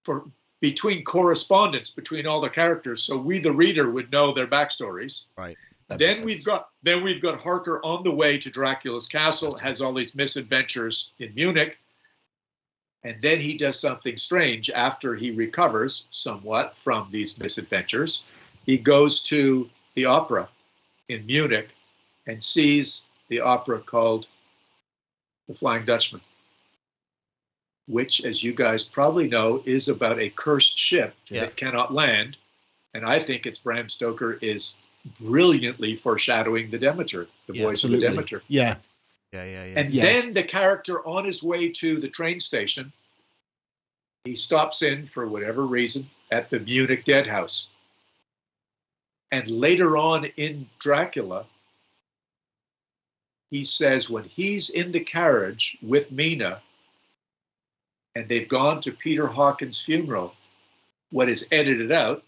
for between correspondence between all the characters, so we, the reader, would know their backstories. Right. Then we've got Harker on the way to Dracula's castle, has all these misadventures in Munich, and then he does something strange after he recovers somewhat from these misadventures. He goes to the opera in Munich and sees the opera called The Flying Dutchman, which, as you guys probably know, is about a cursed ship that cannot land. And I think it's Bram Stoker is brilliantly foreshadowing the Demeter, the voice of the Demeter. Yeah. And then the character on his way to the train station, he stops in for whatever reason at the Munich Dead House. And later on in Dracula, he says when he's in the carriage with Mina and they've gone to Peter Hawkins' funeral, what is edited out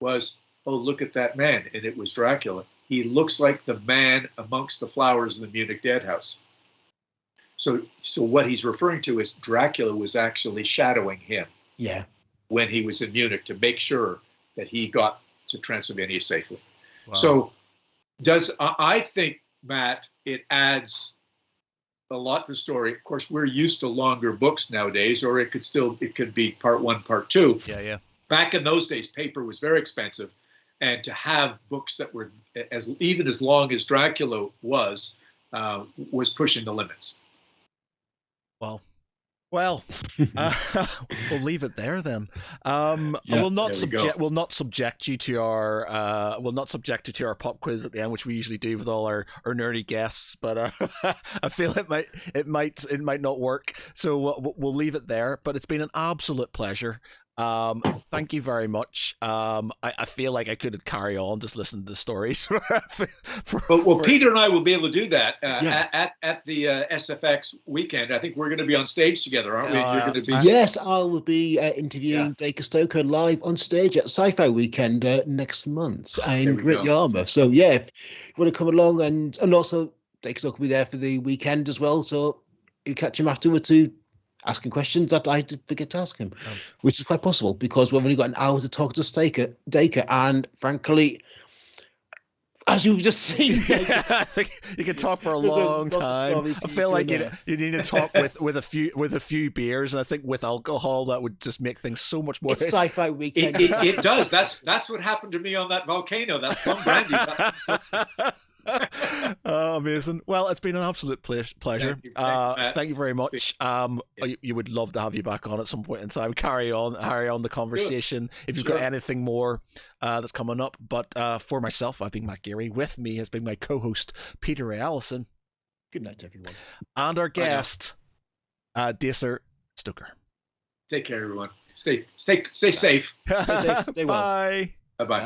was, oh, look at that man. And it was Dracula. He looks like the man amongst the flowers in the Munich Dead House. So what he's referring to is Dracula was actually shadowing him when he was in Munich to make sure that he got to Transylvania safely. Wow. So I think, Matt, it adds a lot to the story. Of course, we're used to longer books nowadays, or it could be part one, part two. Yeah. Back in those days, paper was very expensive, and to have books that were even as long as Dracula was pushing the limits. Well, we'll leave it there then. We'll not subject you to our pop quiz at the end, which we usually do with all our nerdy guests. But I feel it might not work, so we'll leave it there. But it's been an absolute pleasure. Thank you very much. I feel like I could carry on just listening to the stories. Peter and I will be able to do that at the SFX weekend. I think we're going to be on stage together, aren't we? You're going to be. Yes, I will be interviewing Dacre Stoker live on stage at Sci-Fi Weekend next month in Great Yarmouth. So if you want to come along, and also Dacre Stoker will be there for the weekend as well. So you catch him afterwards to asking questions that I did forget to ask him, which is quite possible because we've only got an hour to talk to Dacre, and frankly, as you've just seen. I think you can talk for a There's a long lot of time. stories I for you feel to like know. you need to talk with a few beers, and I think with alcohol that would just make things so much more. It's sci-fi weekend. It does. That's what happened to me on that volcano. That plum brandy. Oh, amazing. Well, it's been an absolute pleasure. Thank you. Matt. Thank you very much. You would love to have you back on at some point in time. Carry on the conversation if you've got Sure. anything more that's coming up. But for myself, I've been Matt Geary. With me has been my co-host Peter Ray Allison Good night, everyone. and our guest Dacre Stoker. Take care, everyone. Stay safe. Stay safe. Stay well. Bye. Bye bye. Bye.